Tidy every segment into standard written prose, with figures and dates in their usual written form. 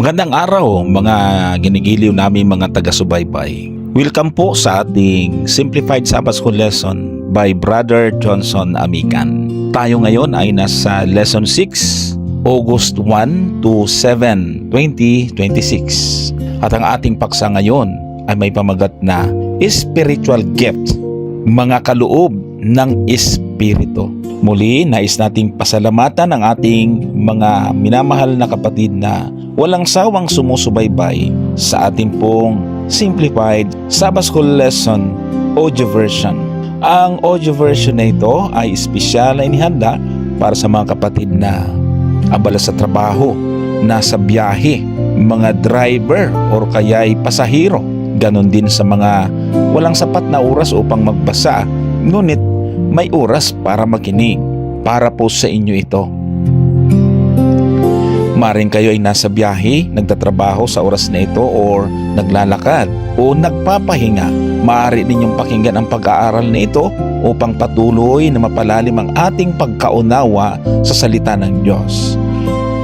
Magandang araw mga ginigiliw namin mga taga-subaybay. Welcome po sa ating Simplified Sabbath School Lesson by Brother Johnson Amican. Tayo ngayon ay nasa Lesson 6, August 1 to 7, 2026. At ang ating paksa ngayon ay may pamagat na Spiritual Gift, mga kaloob ng Espiritu. Muli, nais nating pasalamatan ang ating mga minamahal na kapatid na walang sawang sumusubaybay sa ating pong Simplified Sabbath School Lesson audio version. Ang audio version na ito ay espesyal na inihanda para sa mga kapatid na abala sa trabaho, nasa biyahe, mga driver o kaya'y pasahero. Ganon din sa mga walang sapat na oras upang magbasa, ngunit may oras para makinig. Para po sa inyo ito. Maring kayo ay nasa biyahe, nagtatrabaho sa oras na ito or naglalakad o nagpapahinga. Maaari ninyong pakinggan ang pag-aaral na ito upang patuloy na mapalalim ang ating pagkaunawa sa salita ng Diyos.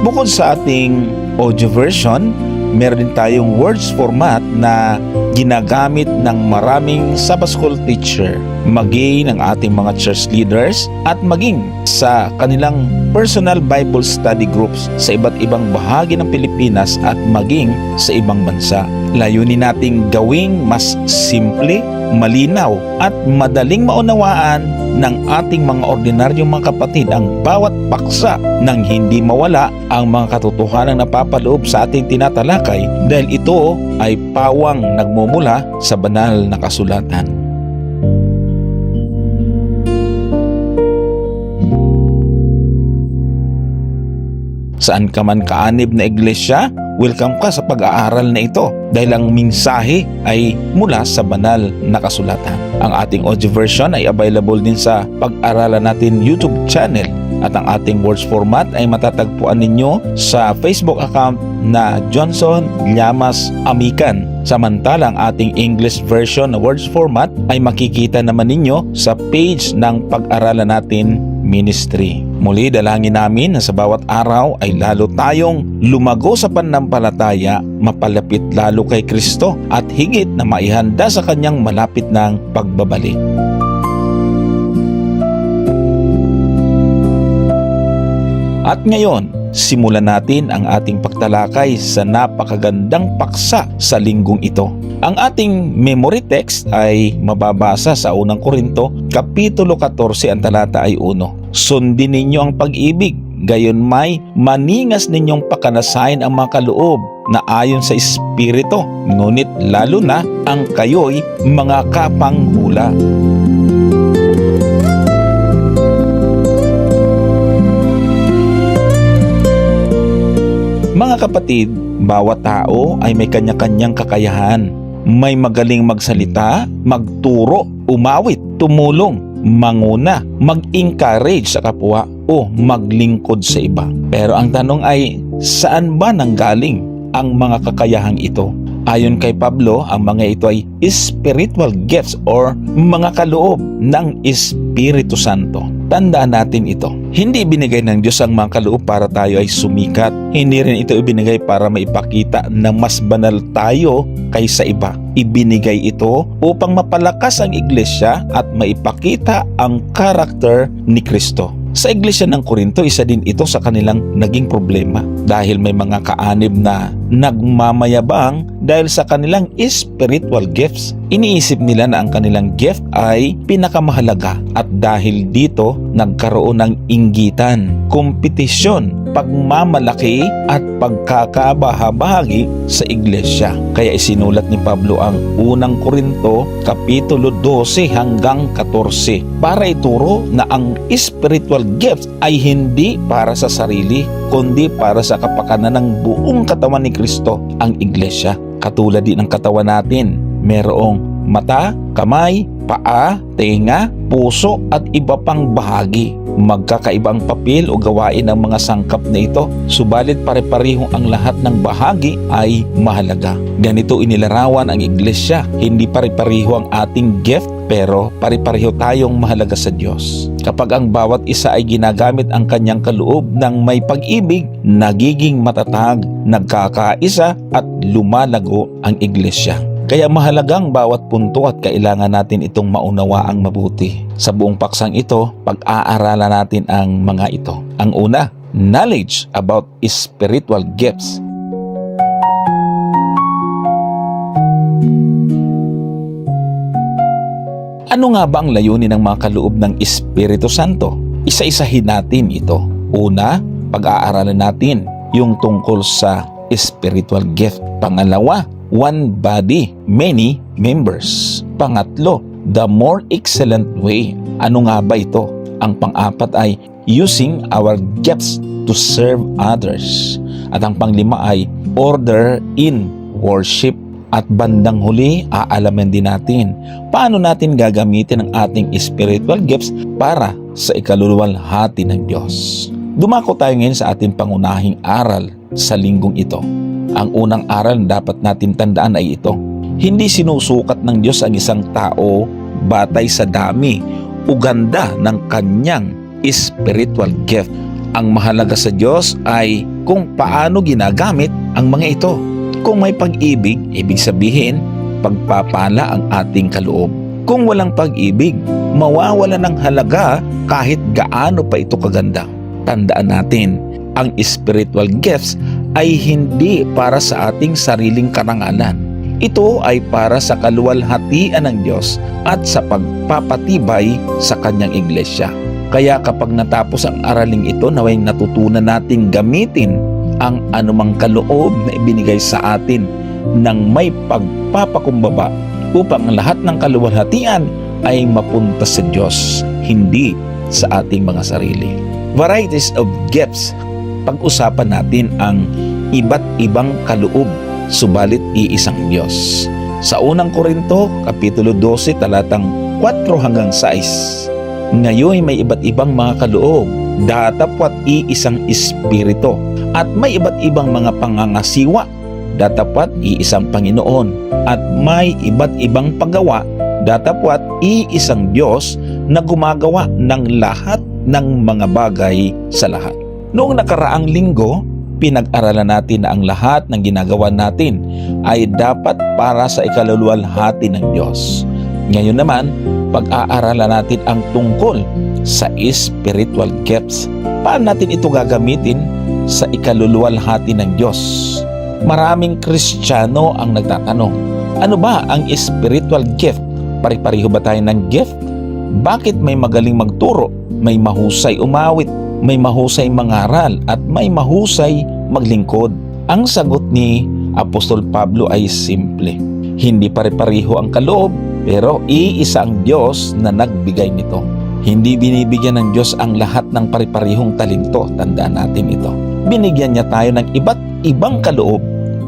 Bukod sa ating audio version, meron din tayong words format na ginagamit ng maraming Sabbath School teacher, maging ng ating mga church leaders at maging sa kanilang personal Bible study groups sa iba't ibang bahagi ng Pilipinas at maging sa ibang bansa. Layunin nating gawing mas simple, malinaw at madaling maunawaan ng ating mga ordinaryong mga kapatid ang bawat paksa nang hindi mawala ang mga katotohanan na napapaloob sa ating tinatalakay dahil ito ay pawang nagmumula sa banal na kasulatan. Saan ka man kaanib na iglesia, welcome ka sa pag-aaral na ito dahil ang mensahe ay mula sa banal na kasulatan. Ang ating audio version ay available din sa pag-aralan natin YouTube channel at ang ating words format ay matatagpuan ninyo sa Facebook account na Johnson Llamas Amican. Samantalang ating English version na words format ay makikita naman ninyo sa page ng pag-aralan natin ministry. Muli, dalangin namin na sa bawat araw ay lalo tayong lumago sa pananampalataya, mapalapit lalo kay Kristo at higit na maihanda sa kanyang malapit ng pagbabalik. At ngayon, simulan natin ang ating pagtalakay sa napakagandang paksa sa linggong ito. Ang ating memory text ay mababasa sa unang Korinto, Kapitulo 14, ang talata ay 1. Sundin ninyo ang pag-ibig, gayon may maningas ninyong pakanasain ang mga kaloob na ayon sa Espiritu, ngunit lalo na ang kayo'y mga kapanghula. Mga kapatid, bawat tao ay may kanya-kanyang kakayahan. May magaling magsalita, magturo, umawit, tumulong, manguna, mag-encourage sa kapwa o maglingkod sa iba. Pero ang tanong ay, saan ba nanggaling ang mga kakayahang ito? Ayon kay Pablo, ang mga ito ay spiritual gifts or mga kaloob ng Espiritu Santo. Tandaan natin ito. Hindi ibinigay ng Diyos ang mga kaloob para tayo ay sumikat. Hindi rin ito ibinigay para maipakita na mas banal tayo kaysa iba. Ibinigay ito upang mapalakas ang iglesia at maipakita ang karakter ni Kristo. Sa iglesia ng Korinto, isa din ito sa kanilang naging problema dahil may mga kaanib na nagmamayabang dahil sa kanilang spiritual gifts. Iniisip nila na ang kanilang gift ay pinakamahalaga at dahil dito nagkaroon ng inggitan, kompetisyon, pagmamalaki at pagkakabahabahagi sa iglesia. Kaya isinulat ni Pablo ang unang Korinto, Kapitulo 12 hanggang 14 para ituro na ang spiritual gifts ay hindi para sa sarili kundi para sa kapakanan ng buong katawan ni Kristo, ang iglesia. Katulad din ng katawan natin, merong mata, kamay, paa, tenga, puso at iba pang bahagi. Magkakaibang papel o gawain ang mga sangkap na ito, subalit pare-pareho ang lahat ng bahagi ay mahalaga. Ganito inilarawan ang iglesia, hindi pare-pareho ang ating gift Pero pare-pareho tayong mahalaga sa Diyos. Kapag ang bawat isa ay ginagamit ang kanyang kaloob ng may pag-ibig, nagiging matatag, nagkakaisa at lumalago ang iglesia. Kaya mahalagang bawat punto at kailangan natin itong maunawaang mabuti. Sa buong paksang ito, pag-aaralan natin ang mga ito. Ang una, knowledge about spiritual gifts. Ano nga ba ang layunin ng mga kaloob ng Espiritu Santo? Isa-isahin natin ito. Una, pag-aaralan natin yung tungkol sa spiritual gift. Pangalawa, one body, many members. Pangatlo, the more excellent way. Ano nga ba ito? Ang pang-apat ay using our gifts to serve others. At ang panglima ay order in worship. At bandang huli, aalaman din natin paano natin gagamitin ang ating spiritual gifts para sa ikaluluwalhati ng Diyos. Dumako tayo ngayon sa ating pangunahing aral sa linggong ito. Ang unang aral na dapat natin tandaan ay ito. Hindi sinusukat ng Diyos ang isang tao batay sa dami o ganda ng kanyang spiritual gift. Ang mahalaga sa Diyos ay kung paano ginagamit ang mga ito. Kung may pag-ibig, ibig sabihin, pagpapala ang ating kaloob. Kung walang pag-ibig, mawawala ng halaga kahit gaano pa ito kaganda. Tandaan natin, ang spiritual gifts ay hindi para sa ating sariling karangalan. Ito ay para sa kaluwalhatian ng Diyos at sa pagpapatibay sa kanyang iglesia. Kaya kapag natapos ang araling ito, naway natutunan nating gamitin ang anumang kaloob na ibinigay sa atin ng may pagpapakumbaba upang ang lahat ng kaluwalhatian ay mapunta sa Diyos, hindi sa ating mga sarili. Varieties of gifts. Pag-usapan natin ang iba't ibang kaloob, subalit iisang Diyos. Sa unang Korinto, Kapitulo 12, talatang 4 hanggang 6. Ngayon may iba't ibang mga kaloob, datapwat iisang Espiritu, at may iba't ibang mga pangangasiwa, datapwat iisang Panginoon, at may iba't ibang paggawa, datapwat iisang Diyos na gumagawa ng lahat ng mga bagay sa lahat. Noong nakaraang linggo, pinag-aralan natin na ang lahat ng ginagawa natin ay dapat para sa ikaluluwalhati ng Diyos. Ngayon naman, pag-aaralan natin ang tungkol sa spiritual gifts. Paano natin ito gagamitin sa ikaluluwalhati ng Diyos? Maraming Kristiyano ang nagtatanong, ano ba ang spiritual gift? Pare-pareho ba tayo ng gift? Bakit may magaling magturo, may mahusay umawit, may mahusay mangaral, at may mahusay maglingkod? Ang sagot ni Apostol Pablo ay simple. Hindi pare-pareho ang kaloob, pero iisa ang Diyos na nagbigay nito. Hindi binibigyan ng Diyos ang lahat ng pare-parehong talento. Tandaan natin ito. Binigyan niya tayo ng iba't ibang kaloob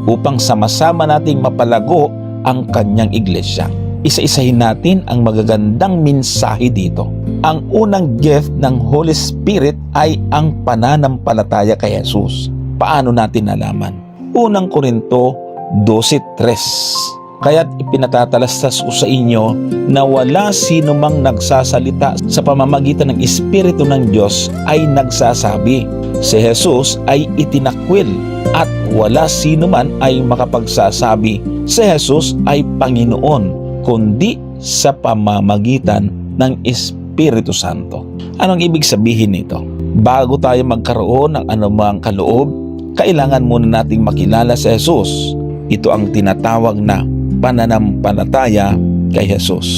upang sama-sama nating mapalago ang kanyang iglesia. Isa-isahin natin ang magagandang mensahe dito. Ang unang gift ng Holy Spirit ay ang pananampalataya kay Jesus. Paano natin nalaman? Unang Korinto 12:3. Kaya't ipinatatalastas ko sa inyo na wala sino mang nagsasalita sa pamamagitan ng Espiritu ng Diyos ay nagsasabi, si Jesus ay itinakwil, at wala sino man ay makapagsasabi, si Jesus ay Panginoon, kundi sa pamamagitan ng Espiritu Santo. Anong ibig sabihin nito? Bago tayo magkaroon ng anumang kaloob, kailangan muna nating makilala si Jesus. Ito ang tinatawag na pananampalataya kay Jesus.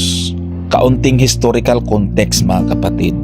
Kaunting historical context, mga kapatid.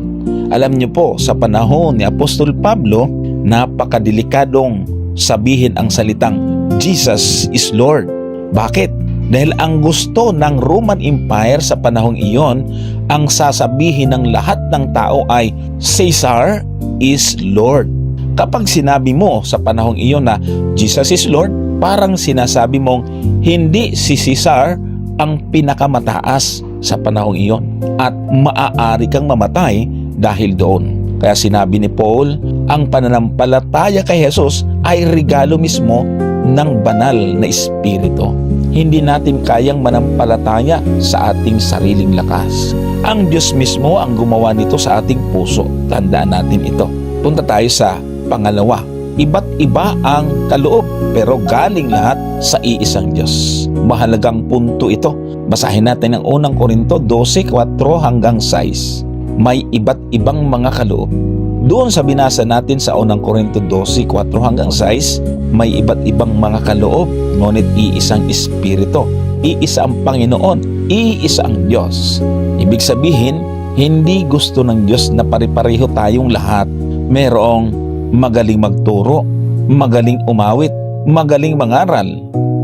Alam niyo po, sa panahon ni Apostol Pablo, napakadelikadong sabihin ang salitang Jesus is Lord. Bakit? Dahil ang gusto ng Roman Empire sa panahong iyon, ang sasabihin ng lahat ng tao ay Caesar is Lord. Kapag sinabi mo sa panahong iyon na Jesus is Lord, parang sinasabi mong hindi si Caesar ang pinakamataas sa panahong iyon at maaari kang mamatay dahil doon. Kaya sinabi ni Paul, ang pananampalataya kay Jesus ay regalo mismo ng banal na Espiritu. Hindi natin kayang manampalataya sa ating sariling lakas. Ang Diyos mismo ang gumawa nito sa ating puso. Tandaan natin ito. Punta tayo sa pangalawa. Iba't iba ang kaloob pero galing lahat sa iisang Diyos. Mahalagang punto ito. Basahin natin ang unang Korinto 12:4 hanggang 6. May iba't ibang mga kaloob. Doon sa binasa natin sa unang Korinto 12:4 hanggang 6, may iba't ibang mga kaloob, ngunit iisang Espiritu, iisa ang Panginoon, iisa ang Diyos. Ibig sabihin, hindi gusto ng Diyos na pare-pareho tayong lahat. Merong magaling magturo, magaling umawit, magaling mangaral,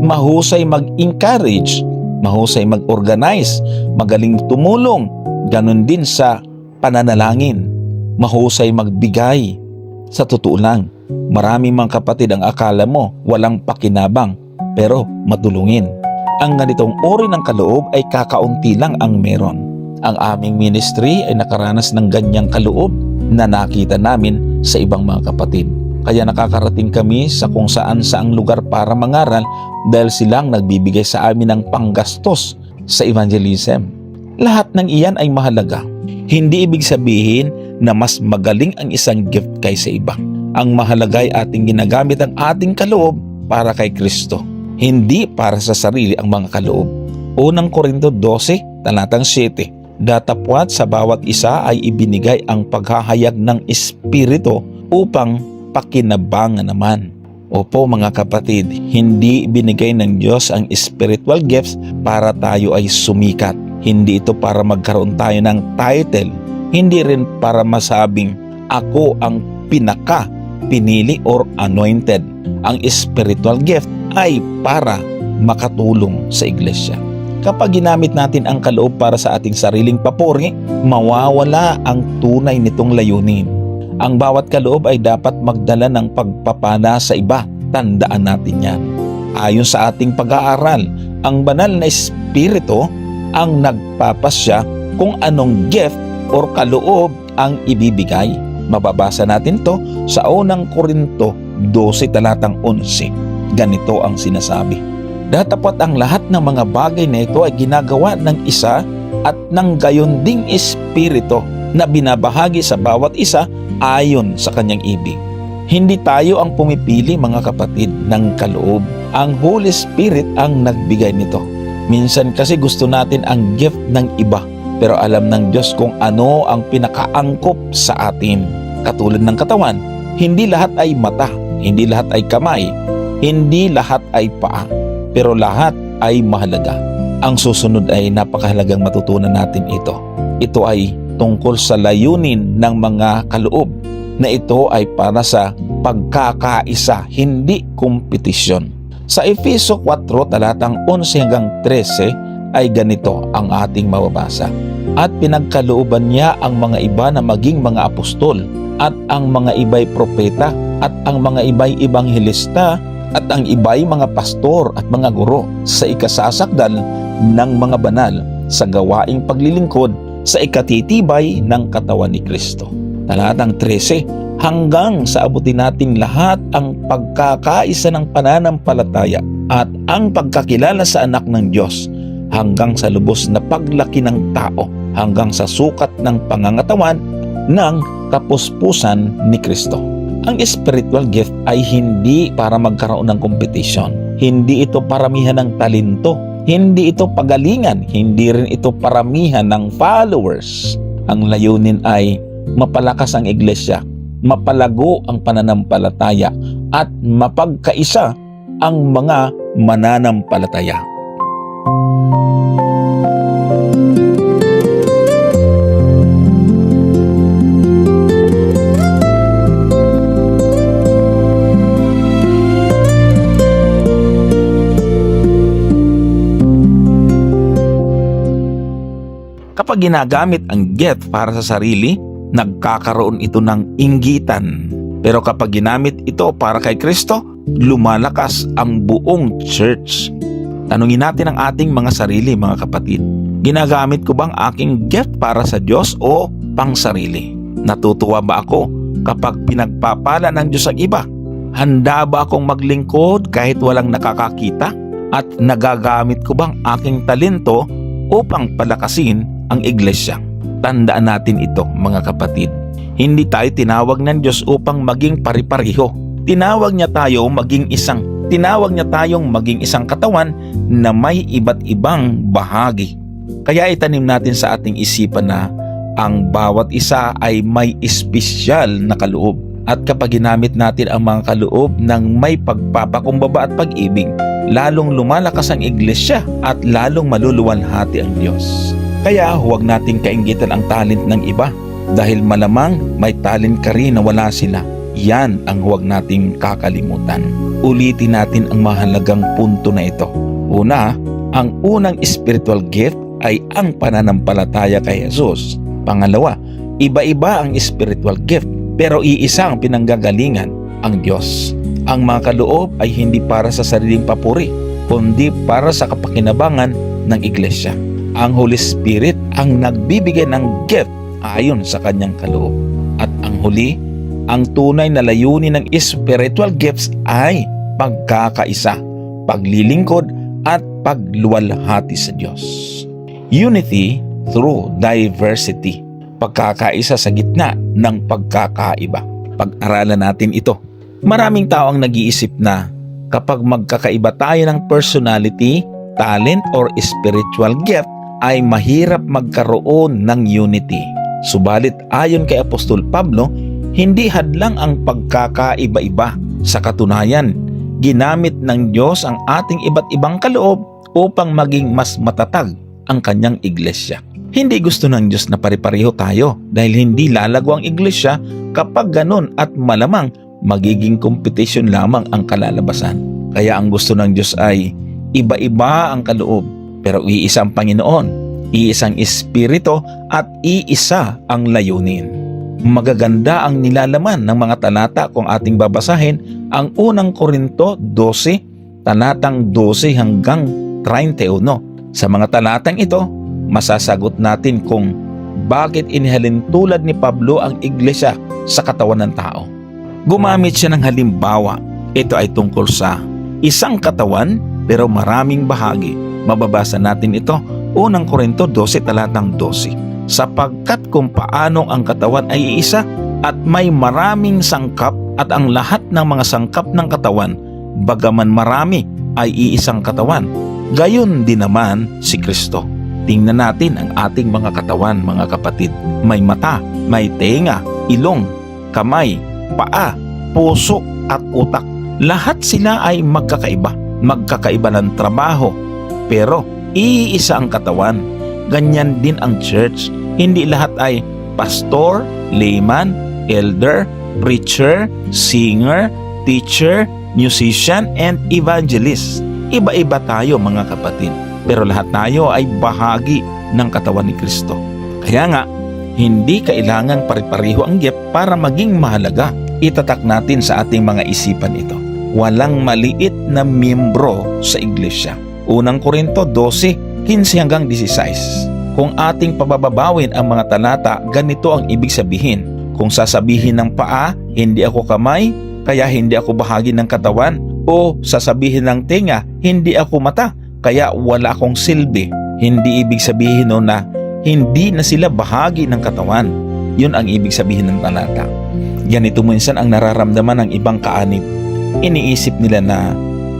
mahusay mag-encourage, mahusay mag-organize, magaling tumulong, ganun din sa pananalangin, mahusay magbigay. Sa totoo lang, marami mga kapatid ang akala mo walang pakinabang pero matulungin. Ang ganitong uri ng kaloob ay kakaunti lang ang meron. Ang aming ministry ay nakaranas ng ganyang kaloob na nakita namin sa ibang mga kapatid. Kaya nakakarating kami sa kung saan saang lugar para mangaral dahil silang nagbibigay sa amin ng panggastos sa evangelism. Lahat ng iyan ay mahalaga. Hindi ibig sabihin na mas magaling ang isang gift kaysa iba. Ang mahalaga ay ating ginagamit ang ating kaloob para kay Kristo, hindi para sa sarili ang mga kaloob. Unang Korinto 12, talatang 7. Datapwat sa bawat isa ay ibinigay ang paghahayag ng Espiritu upang pakinabangan naman. Opo mga kapatid, hindi binigay ng Diyos ang spiritual gifts para tayo ay sumikat. Hindi ito para magkaroon tayo ng title. Hindi rin para masabing ako ang pinili or anointed. Ang spiritual gift ay para makatulong sa iglesia. Kapag ginamit natin ang kaloob para sa ating sariling papuri, mawawala ang tunay nitong layunin. Ang bawat kaloob ay dapat magdala ng pagpapala sa iba. Tandaan natin yan. Ayon sa ating pag-aaral, ang banal na espiritu ang nagpapasya kung anong gift or kaloob ang ibibigay. Mababasa natin to sa unang Korinto 12 talatang 11. Ganito ang sinasabi. Datapat ang lahat ng mga bagay na ito ay ginagawa ng isa at ng gayon ding espiritu na binabahagi sa bawat isa ayon sa kanyang ibig. Hindi tayo ang pumipili mga kapatid ng kaloob. Ang Holy Spirit ang nagbigay nito. Minsan kasi gusto natin ang gift ng iba, pero alam ng Diyos kung ano ang pinakaangkop sa atin. Katulad ng katawan, hindi lahat ay mata, hindi lahat ay kamay, hindi lahat ay paa, pero lahat ay mahalaga. Ang susunod ay napakahalagang matutunan natin ito. Ito ay tungkol sa layunin ng mga kaloob na ito ay para sa pagkakaisa, hindi kompetisyon. Sa Efeso 4 talatang 11 hanggang 13 ay ganito ang ating mababasa. At pinagkalooban niya ang mga iba na maging mga apostol, at ang mga iba'y propeta, at ang mga iba'y ebanghelista, at ang iba'y mga pastor at mga guro sa ikasasakdal ng mga banal sa gawaing paglilingkod sa ikatitibay ng katawan ni Kristo. Talatang 13, hanggang sa abutin natin lahat ang pagkakaisa ng pananampalataya at ang pagkakilala sa anak ng Diyos, hanggang sa lubos na paglaki ng tao, hanggang sa sukat ng pangangatawan ng kapuspusan ni Kristo. Ang spiritual gift ay hindi para magkaroon ng competition. Hindi ito paramihan ng talento. Hindi ito pagalingan. Hindi rin ito paramihan ng followers. Ang layunin ay mapalakas ang iglesia, mapalago ang pananampalataya, at mapagkaisa ang mga mananampalataya. Kapag ginagamit ang gift para sa sarili, nagkakaroon ito ng inggitan. Pero kapag ginamit ito para kay Kristo, lumalakas ang buong church. Tanungin natin ang ating mga sarili, mga kapatid. Ginagamit ko bang aking gift para sa Diyos o pang sarili? Natutuwa ba ako kapag pinagpapala ng Diyos ang iba? Handa ba akong maglingkod kahit walang nakakakita? At nagagamit ko bang aking talento upang palakasin ang iglesia? Tandaan natin ito, mga kapatid. Hindi tayo tinawag ng Diyos upang maging pari-pareho. Tinawag niya tayong maging isang katawan na may iba't ibang bahagi. Kaya itanim natin sa ating isipan na ang bawat isa ay may espesyal na kaloob. At kapag ginamit natin ang mga kaloob ng may pagpapakumbaba at pag-ibig, lalong lumalakas ang iglesia at lalong maluluwalhati ang Diyos. Kaya huwag nating kainggitan ang talent ng iba dahil malamang may talent ka rin na wala sila. Yan ang huwag nating kakalimutan. Ulitin natin ang mahalagang punto na ito. Una, ang unang spiritual gift ay ang pananampalataya kay Jesus. Pangalawa, iba-iba ang spiritual gift pero iisa ang pinanggagalingan, ang Diyos. Ang mga kaloob ay hindi para sa sariling papuri, kundi para sa kapakinabangan ng iglesia. Ang Holy Spirit ang nagbibigay ng gift ayon sa kanyang kaloob. At ang huli, ang tunay na layunin ng spiritual gifts ay pagkakaisa, paglilingkod at pagluwalhati sa Diyos. Unity through diversity. Pagkakaisa sa gitna ng pagkakaiba. Pag-aralan natin ito. Maraming tao ang nag-iisip na kapag magkakaiba tayo ng personality, talent, or spiritual gift, ay mahirap magkaroon ng unity. Subalit ayon kay Apostol Pablo, hindi hadlang ang pagkakaiba-iba. Sa katunayan, ginamit ng Diyos ang ating iba't ibang kaloob upang maging mas matatag ang kanyang iglesia. Hindi gusto ng Diyos na pare-pareho tayo dahil hindi lalago ang iglesia kapag ganun at malamang magiging competition lamang ang kalalabasan. Kaya ang gusto ng Diyos ay iba-iba ang kaloob pero iisa ang Panginoon, iisang Espiritu at iisa ang layunin. Magaganda ang nilalaman ng mga talata kung ating babasahin ang unang Korinto 12, talatang 12 hanggang 31. Sa mga talatang ito, masasagot natin kung bakit inihalin tulad ni Pablo ang iglesia sa katawan ng tao. Gumamit siya ng halimbawa. Ito ay tungkol sa isang katawan pero maraming bahagi. Mababasa natin ito, unang Korinto 12 talatang 12. Sapagkat kung paanong ang katawan ay iisa at may maraming sangkap at ang lahat ng mga sangkap ng katawan, bagaman marami, ay iisang katawan. Gayon din naman si Kristo. Tingnan natin ang ating mga katawan, mga kapatid. May mata, may tenga, ilong, kamay, paa, puso at utak. Lahat sila ay magkakaiba. Magkakaiba ng trabaho. Pero iisa ang katawan. Ganyan din ang church. Hindi lahat ay pastor, layman, elder, preacher, singer, teacher, musician, and evangelist. Iba-iba tayo, mga kapatid. Pero lahat tayo ay bahagi ng katawan ni Kristo. Kaya nga, hindi kailangang pare-pareho ang gift para maging mahalaga. Itatak natin sa ating mga isipan ito. Walang maliit na miyembro sa iglesia. Unang Korinto 12, 15 hanggang 16. Kung ating pababawin ang mga talata, ganito ang ibig sabihin. Kung sasabihin ng paa, hindi ako kamay, kaya hindi ako bahagi ng katawan. O sasabihin ng tenga, hindi ako mata, kaya wala akong silbi. Hindi ibig sabihin na hindi na sila bahagi ng katawan. Yun ang ibig sabihin ng talata. Ganito minsan ang nararamdaman ng ibang kaanib. Iniisip nila na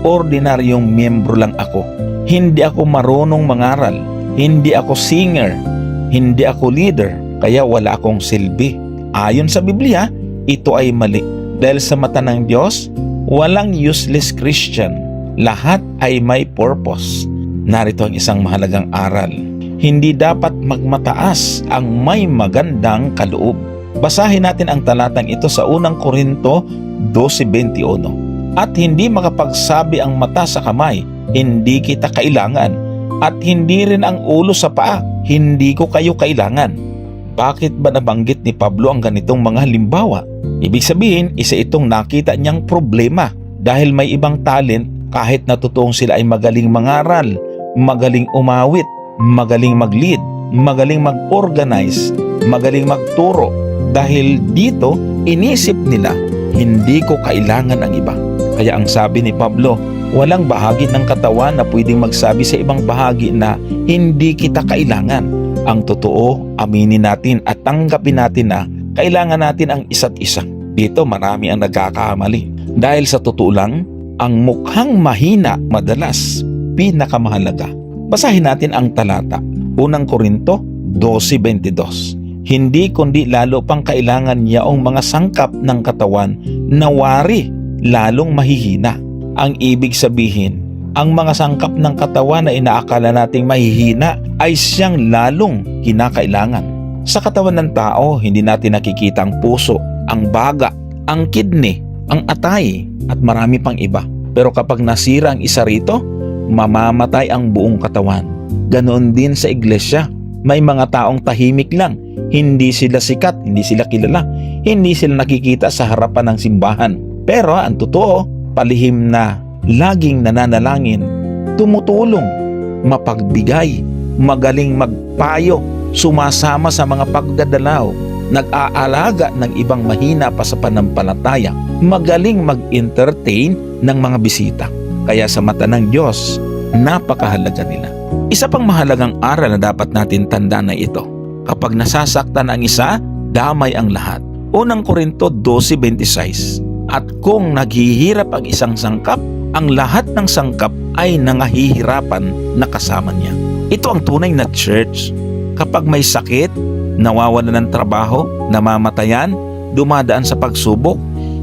ordinaryong miyembro lang ako. Hindi ako marunong mangaral. Hindi ako singer. Hindi ako leader. Kaya wala akong silbi. Ayon sa Biblia, ito ay mali. Dahil sa mata ng Diyos, walang useless Christian. Lahat ay may purpose. Narito ang isang mahalagang aral. Hindi dapat magmataas ang may magandang kaloob. Basahin natin ang talatang ito sa unang Korinto 12:21. At hindi makapagsabi ang mata sa kamay, hindi kita kailangan. At hindi rin ang ulo sa paa, hindi ko kayo kailangan. Bakit ba nabanggit ni Pablo ang ganitong mga halimbawa? Ibig sabihin, isa itong nakita niyang problema dahil may ibang talent kahit na totoong sila ay magaling mangaral, magaling umawit, magaling mag-lead, magaling mag-organize, magaling magturo. Dahil dito, inisip nila, hindi ko kailangan ang iba. Kaya ang sabi ni Pablo, Walang bahagi ng katawan na pwedeng magsabi sa ibang bahagi na hindi kita kailangan. Ang totoo, aminin natin at tanggapin natin na kailangan natin ang isa't isa. Dito marami ang nagkakamali. Dahil sa totoo lang, ang mukhang mahina madalas pinakamahalaga. Basahin natin ang talata. 1 Korinto 12:22. Hindi kundi lalo pang kailangan yaong mga sangkap ng katawan na wari lalong mahihina. Ang ibig sabihin, ang mga sangkap ng katawan na inaakala nating mahihina ay siyang lalong kinakailangan. Sa katawan ng tao, hindi natin nakikita ang puso, ang baga, ang kidney, ang atay at marami pang iba. Pero kapag nasira ang isa rito, mamamatay ang buong katawan. Ganoon din sa iglesia. May mga taong tahimik lang. Hindi sila sikat, hindi sila kilala, hindi sila nakikita sa harapan ng simbahan. Pero ang totoo, palihim na laging nananalangin, tumutulong, mapagbigay, magaling magpayo, sumasama sa mga pagdadalaw, nag-aalaga ng ibang mahina pa sa panampalataya, magaling mag-entertain ng mga bisita. Kaya sa mata ng Diyos, napakahalaga nila. Isa pang mahalagang aral na dapat natin tandaan na ito. Kapag nasasaktan ang isa, damay ang lahat. 1 Korinto 12:26. At kung naghihirap ang isang sangkap, ang lahat ng sangkap ay nangahihirapan na kasama niya. Ito ang tunay na church. Kapag may sakit, nawawalan ng trabaho, namamatayan, dumadaan sa pagsubok,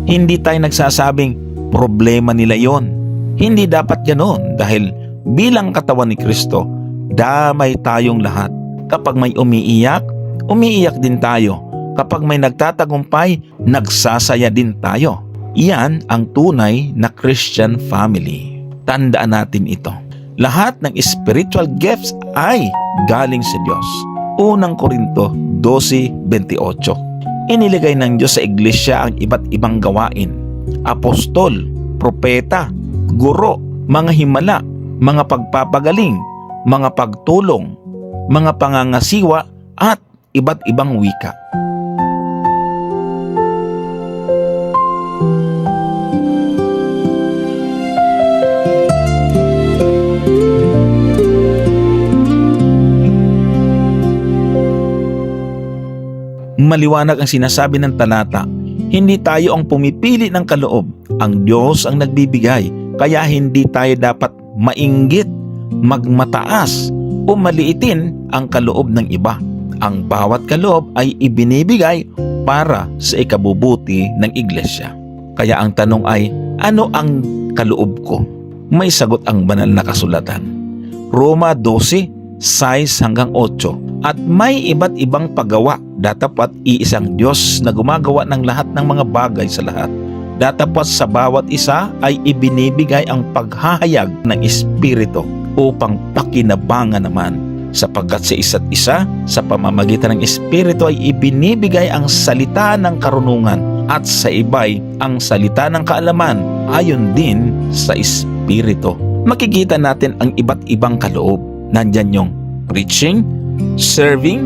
hindi tayo nagsasabing problema nila yon. Hindi dapat ganoon dahil bilang katawan ni Kristo, damay tayong lahat. Kapag may umiiyak, umiiyak din tayo. Kapag may nagtatagumpay, nagsasaya din tayo. Iyan ang tunay na Christian family. Tandaan natin ito. Lahat ng spiritual gifts ay galing sa Diyos. 1 Korinto 12:28. Iniligay ng Diyos sa iglesia ang iba't ibang gawain. Apostol, propeta, guro, mga himala, mga pagpapagaling, mga pagtulong, mga pangangasiwa at iba't ibang wika. Maliwanag ang sinasabi ng talata. Hindi tayo ang pumipili ng kaloob. Ang Diyos ang nagbibigay. Kaya hindi tayo dapat mainggit, magmataas o maliitin ang kaloob ng iba. Ang bawat kaloob ay ibinibigay para sa ikabubuti ng iglesia. Kaya ang tanong ay, ano ang kaloob ko? May sagot ang banal na kasulatan. Roma 12:6-8. At may iba't ibang paggawa, datapat iisang Diyos na gumagawa ng lahat ng mga bagay sa lahat. Datapat sa bawat isa ay ibinibigay ang paghahayag ng Espiritu upang pakinabangan naman. Sapagkat sa isa't isa, sa pamamagitan ng Espiritu ay ibinibigay ang salita ng karunungan at sa iba'y ang salita ng kaalaman ayon din sa Espiritu. Makikita natin ang iba't ibang kaloob. Nandyan yung preaching, serving,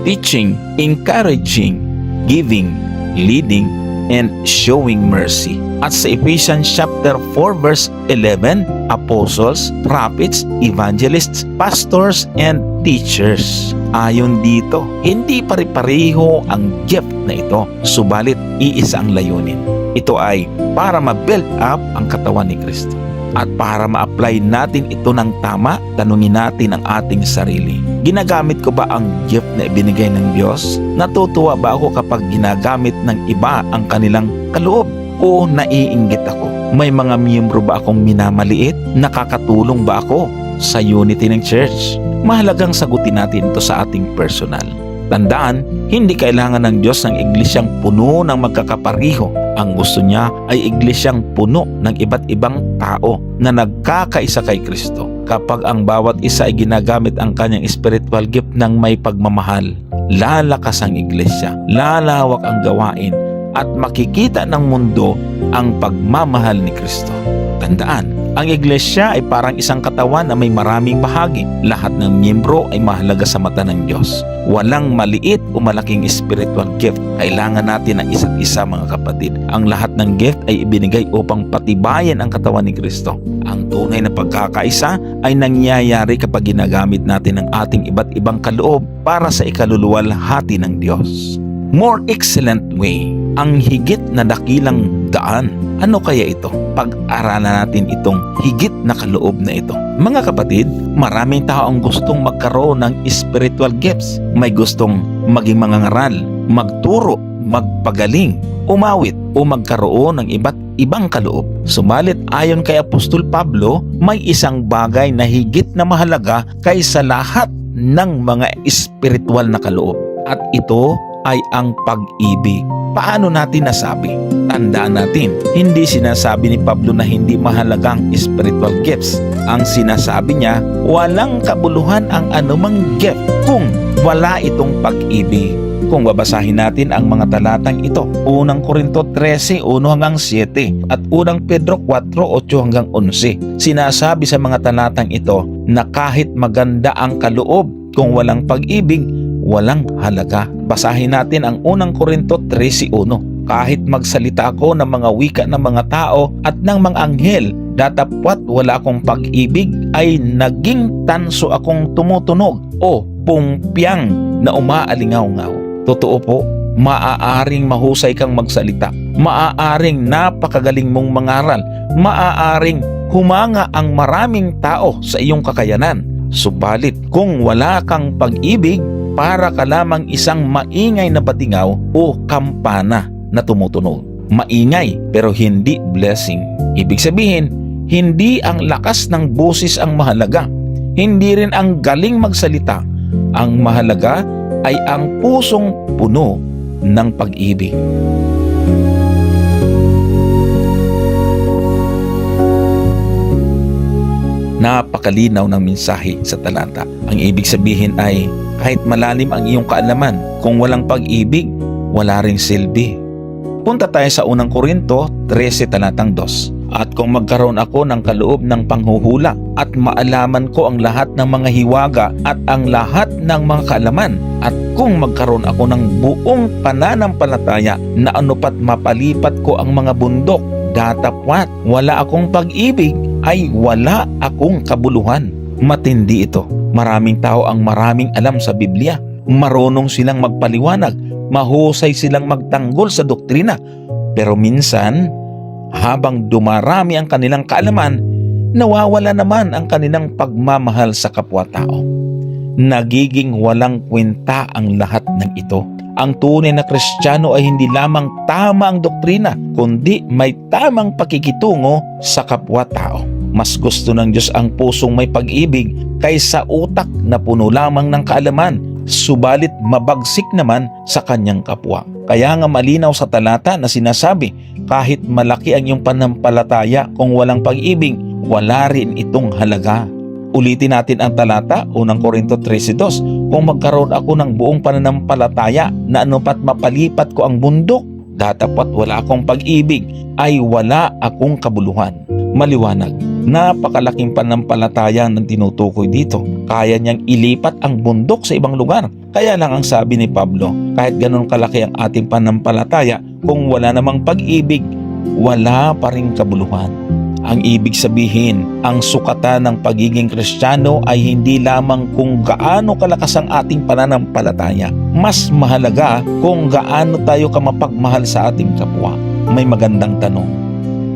teaching, encouraging, giving, leading, and showing mercy. At sa Ephesians chapter 4:11, apostles, prophets, evangelists, pastors, and teachers. Ayon dito, hindi pare-pareho ang gift na ito, subalit iisa ang layunin. Ito ay para ma-build up ang katawan ni Kristo. At para ma-apply natin ito ng tama, tanungin natin ang ating sarili. Ginagamit ko ba ang gift na ibinigay ng Diyos? Natutuwa ba ako kapag ginagamit ng iba ang kanilang kaloob? O naiinggit ako? May mga miyembro ba akong minamaliit? Nakakatulong ba ako sa unity ng church? Mahalagang sagutin natin ito sa ating personal. Tandaan, hindi kailangan ng Diyos ng iglesyang puno ng magkakapariho. Ang gusto niya ay iglesyang puno ng iba't ibang tao na nagkakaisa kay Kristo. Kapag ang bawat isa ay ginagamit ang kanyang spiritual gift ng may pagmamahal, lalakas ang iglesia, lalawak ang gawain, at makikita ng mundo ang pagmamahal ni Kristo. Tandaan, ang iglesia ay parang isang katawan na may maraming bahagi. Lahat ng miyembro ay mahalaga sa mata ng Diyos. Walang maliit o malaking spiritual gift. Kailangan natin ng isa't isa, mga kapatid. Ang lahat ng gift ay ibinigay upang patibayan ang katawan ni Kristo. Ang tunay na pagkakaisa ay nangyayari kapag ginagamit natin ang ating iba't ibang kaloob para sa ikaluluwalhati ng Diyos. More excellent way, ang higit na dakilang daan. Ano kaya ito? Pag-aralan natin itong higit na kaloob na ito. Mga kapatid, maraming tao ang gustong magkaroon ng spiritual gifts. May gustong maging mangangaral, magturo, magpagaling, umawit o magkaroon ng iba't ibang kaloob. Subalit ayon kay Apostol Pablo, may isang bagay na higit na mahalaga kaysa lahat ng mga spiritual na kaloob. At ito ay ang pag-ibig. Paano natin nasabi? Tandaan natin, hindi sinasabi ni Pablo na hindi mahalaga ang spiritual gifts. Ang sinasabi niya, walang kabuluhan ang anumang gift kung wala itong pag-ibig. Kung babasahin natin ang mga talatang ito, 1 Korinto 13, 1 hanggang 7 at 1 Pedro 4, 8 hanggang 11. Sinasabi sa mga talatang ito na kahit maganda ang kaloob, kung walang pag-ibig, walang halaga. Basahin natin ang 1 Korinto 13:1. Kahit magsalita ako ng mga wika ng mga tao at ng mga anghel, datapwat wala akong pag-ibig, ay naging tanso akong tumutunog o pumpyang na umaalingaw-ngaw. Totoo po, maaaring mahusay kang magsalita, maaaring napakagaling mong mangaral, maaaring humanga ang maraming tao sa iyong kakayanan. Subalit kung wala kang pag-ibig, para ka lamang isang maingay na batingaw o kampana na tumutunog. Maingay pero hindi blessing. Ibig sabihin, hindi ang lakas ng boses ang mahalaga. Hindi rin ang galing magsalita. Ang mahalaga ay ang pusong puno ng pag-ibig. Napakalinaw ng mensahe sa talata. Ang ibig sabihin ay kahit malalim ang iyong kaalaman, kung walang pag-ibig, wala ring silbi. Punta tayo sa 1 Korinto 13 talatang 2. At kung magkaroon ako ng kaloob ng panghuhula at maalaman ko ang lahat ng mga hiwaga at ang lahat ng mga kaalaman, at kung magkaroon ako ng buong pananampalataya na anupat mapalipat ko ang mga bundok, datapwat wala akong pag-ibig, ay wala akong kabuluhan. Matindi ito. Maraming tao ang maraming alam sa Biblia. Marunong silang magpaliwanag. Mahusay silang magtanggol sa doktrina. Pero minsan, habang dumarami ang kanilang kaalaman, nawawala naman ang kanilang pagmamahal sa kapwa-tao. Nagiging walang kwenta ang lahat ng ito. Ang tunay na Kristiyano ay hindi lamang tama ang doktrina, kundi may tamang pakikitungo sa kapwa-tao. Mas gusto ng Diyos ang pusong may pag-ibig kaysa utak na puno lamang ng kaalaman, subalit mabagsik naman sa kanyang kapwa. Kaya nga malinaw sa talata na sinasabi, kahit malaki ang iyong panampalataya, kung walang pag-ibig, wala rin itong halaga. Ulitin natin ang talata, 1 Korinto 13:2. Kung magkaroon ako ng buong pananampalataya na anupat mapalipat ko ang bundok, datapwat wala akong pag-ibig, ay wala akong kabuluhan. Maliwanag, napakalaking pananampalataya ng tinutukoy dito. Kaya niyang ilipat ang bundok sa ibang lugar. Kaya lang ang sabi ni Pablo, kahit ganun kalaki ang ating pananampalataya, kung wala namang pag-ibig, wala pa ring kabuluhan. Ang ibig sabihin, ang sukatan ng pagiging Kristiyano ay hindi lamang kung gaano kalakas ang ating pananampalataya. Mas mahalaga kung gaano tayo kamapagmahal sa ating kapwa. May magandang tanong.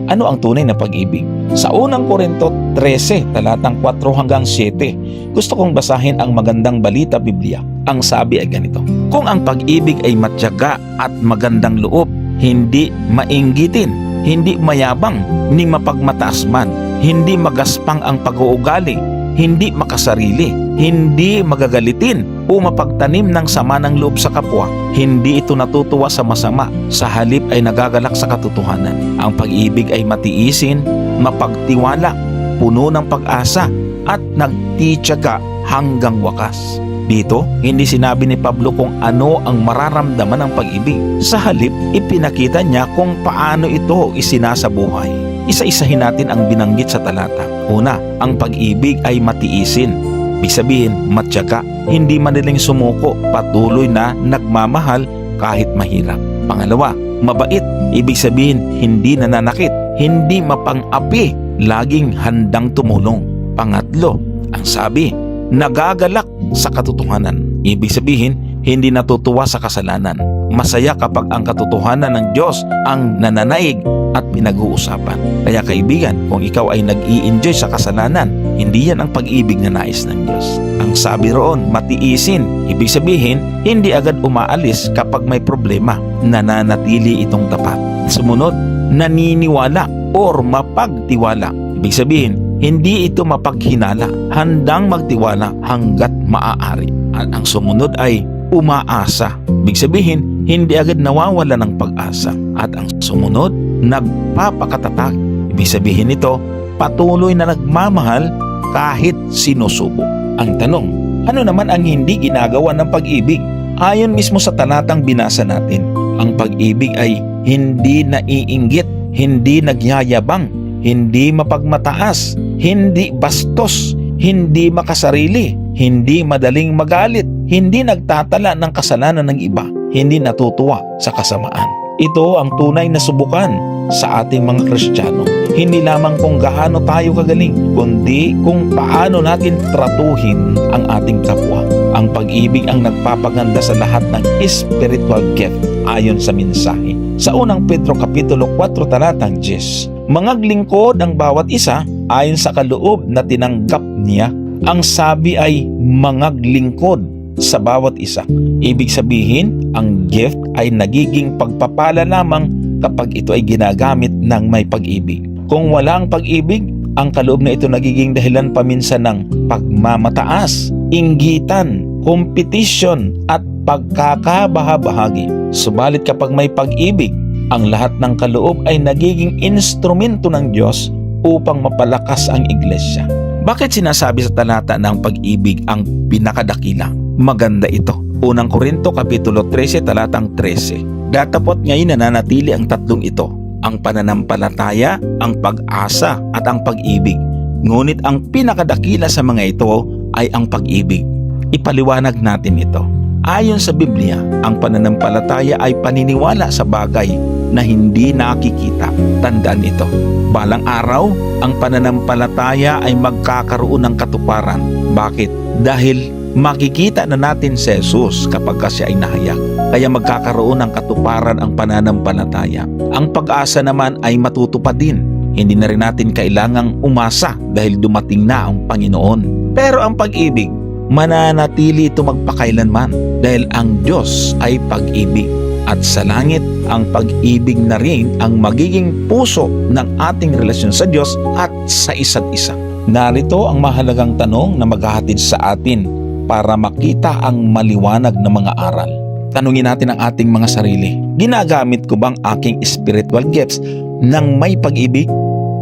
Ano ang tunay na pag-ibig? Sa 1 Korinto 13, talatang 4 hanggang 7, gusto kong basahin ang magandang balita Biblia. Ang sabi ay ganito: kung ang pag-ibig ay matyaga at magandang loob, hindi mainggitin, hindi mayabang, ni mapagmataas man, hindi magaspang ang pag-uugali, hindi makasarili, hindi magagalitin o mapagtanim ng sama ng loob sa kapwa, hindi ito natutuwa sa masama, sa halip ay nagagalak sa katotohanan. Ang pag-ibig ay matiisin, mapagtiwala, puno ng pag-asa at nagtitiyaga hanggang wakas. Dito, hindi sinabi ni Pablo kung ano ang mararamdaman ng pag-ibig. Sa halip, ipinakita niya kung paano ito isinasabuhay. Isa-isahin natin ang binanggit sa talata. Una, ang pag-ibig ay matiisin. Ibig sabihin, matyaga, hindi madaling sumuko, patuloy na nagmamahal kahit mahirap. Pangalawa, mabait. Ibig sabihin, hindi nananakit, hindi mapang-api, laging handang tumulong. Pangatlo, ang sabi, nagagalak sa katotohanan. Ibig sabihin, hindi natutuwa sa kasalanan. Masaya kapag ang katotohanan ng Diyos ang nananaig at pinag-uusapan. Kaya kaibigan, kung ikaw ay nag-i-enjoy sa kasalanan, hindi yan ang pag-ibig na nais ng Diyos. Ang sabi roon, matiisin. Ibig sabihin, hindi agad umaalis kapag may problema. Nananatili itong tapat. Sumunod, naniniwala or mapagtiwala. Ibig sabihin, hindi ito mapaghinala, handang magtiwala hanggat maaari. At ang sumunod ay umaasa. Ibig sabihin, hindi agad nawawala ng pag-asa. At ang sumunod, nagpapakatatag. Ibig sabihin nito, patuloy na nagmamahal kahit sinusubok. Ang tanong, ano naman ang hindi ginagawa ng pag-ibig? Ayon mismo sa talatang binasa natin, ang pag-ibig ay hindi naiinggit, hindi nagyayabang, hindi mapagmataas, hindi bastos, hindi makasarili, hindi madaling magalit, hindi nagtatala ng kasalanan ng iba, hindi natutuwa sa kasamaan. Ito ang tunay na subukan sa ating mga Kristiyano. Hindi lamang kung gaano tayo kagaling, kundi kung paano natin tratuhin ang ating kapwa. Ang pag-ibig ang nagpapaganda sa lahat ng spiritual gift ayon sa mensahe. Sa unang Pedro Kapitulo 4 talatang 10, mangaglingkod ang bawat isa ayon sa kaloob na tinanggap niya. Ang sabi ay mangaglingkod sa bawat isa. Ibig sabihin, ang gift ay nagiging pagpapala lamang kapag ito ay ginagamit ng may pag-ibig. Kung walang pag-ibig, ang kaloob na ito nagiging dahilan paminsan ng pagmamataas, inggitan, competition at pagkakabahabahagi. Subalit kapag may pag-ibig, ang lahat ng kaloob ay nagiging instrumento ng Diyos upang mapalakas ang iglesia. Bakit sinasabi sa talata na ang pag-ibig ang pinakadakila? Maganda ito. Unang Korinto Kapitulo 13 talatang 13. Datapot ngayon nananatili ang tatlong ito, ang pananampalataya, ang pag-asa at ang pag-ibig. Ngunit ang pinakadakila sa mga ito ay ang pag-ibig. Ipaliwanag natin ito. Ayon sa Biblia, ang pananampalataya ay paniniwala sa bagay na hindi nakikita. Tandaan ito. Balang araw, ang pananampalataya ay magkakaroon ng katuparan. Bakit? Dahil makikita na natin si Jesus kapag siya ay nahayag. Kaya magkakaroon ng katuparan ang pananampalataya. Ang pag-asa naman ay matutupad din. Hindi na rin natin kailangang umasa dahil dumating na ang Panginoon. Pero ang pag-ibig, mananatili ito magpakailanman dahil ang Diyos ay pag-ibig. At sa langit, ang pag-ibig na rin ang magiging puso ng ating relasyon sa Diyos at sa isa't isa. Narito ang mahalagang tanong na maghahatid sa atin para makita ang maliwanag na mga aral. Tanungin natin ang ating mga sarili. Ginagamit ko bang aking spiritual gifts ng may pag-ibig?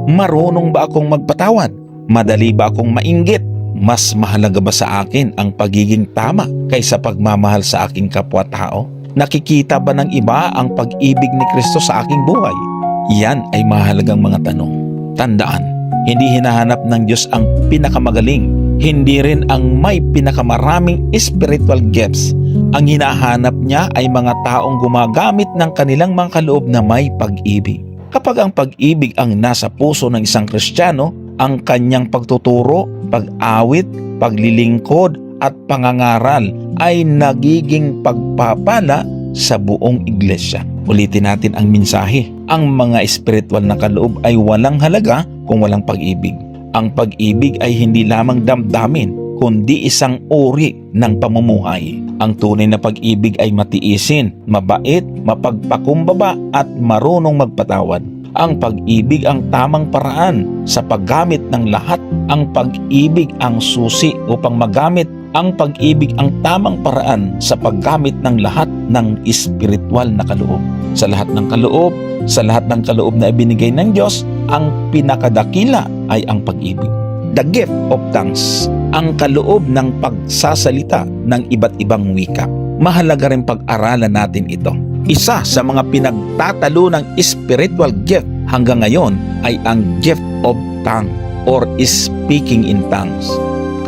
Marunong ba akong magpatawad? Madali ba akong mainggit? Mas mahalaga ba sa akin ang pagiging tama kaysa pagmamahal sa aking kapwa-tao? Nakikita ba ng iba ang pag-ibig ni Kristo sa aking buhay? Yan ay mahalagang mga tanong. Tandaan, hindi hinahanap ng Diyos ang pinakamagaling. Hindi rin ang may pinakamaraming spiritual gifts. Ang hinahanap niya ay mga taong gumagamit ng kanilang mga kaloob na may pag-ibig. Kapag ang pag-ibig ang nasa puso ng isang Kristiyano, ang kanyang pagtuturo, pag-awit, paglilingkod at pangangaral ay nagiging pagpapala sa buong iglesia. Ulitin natin ang mensahe. Ang mga spiritual na kaloob ay walang halaga kung walang pag-ibig. Ang pag-ibig ay hindi lamang damdamin, kundi isang uri ng pamumuhay. Ang tunay na pag-ibig ay matiisin, mabait, mapagpakumbaba at marunong magpatawad. Ang pag-ibig ang tamang paraan sa paggamit ng lahat. Ang pag-ibig ang susi upang magamit. Ang pag-ibig ang tamang paraan sa paggamit ng lahat ng espiritual na kaloob. Sa lahat ng kaloob na ibinigay ng Diyos, ang pinakadakila ay ang pag-ibig. The gift of tongues, ang kaloob ng pagsasalita ng iba't ibang wika. Mahalaga rin pag-aralan natin ito. Isa sa mga pinagtatalo ng spiritual gift hanggang ngayon ay ang gift of tongue or speaking in tongues.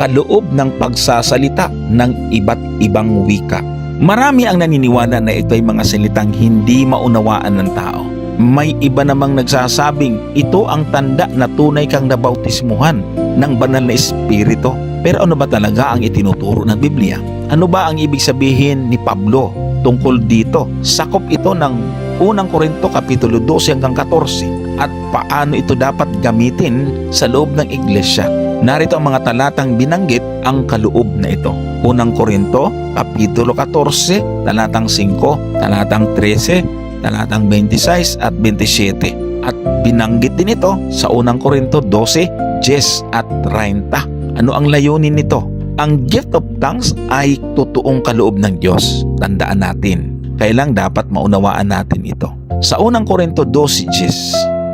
Kaloob ng pagsasalita ng iba't ibang wika. Marami ang naniniwala na ito ay mga salitang hindi maunawaan ng tao. May iba namang nagsasabing ito ang tanda na tunay kang nabautismuhan ng banal na espiritu. Pero ano ba talaga ang itinuturo ng Biblia? Ano ba ang ibig sabihin ni Pablo tungkol dito? Sakop ito ng unang Korinto kapitulo 12 hanggang 14 at paano ito dapat gamitin sa loob ng iglesia. Narito ang mga talatang binanggit ang kaloob na ito. Unang Korinto, kapitulo 14, talatang 5, talatang 13, talatang 26 at 27. At binanggit din ito sa unang Korinto 12, 10 at 30. Ano ang layunin nito? Ang gift of tongues ay totoong kaloob ng Diyos. Tandaan natin. Kailang dapat maunawaan natin ito. Sa unang Korinto 12,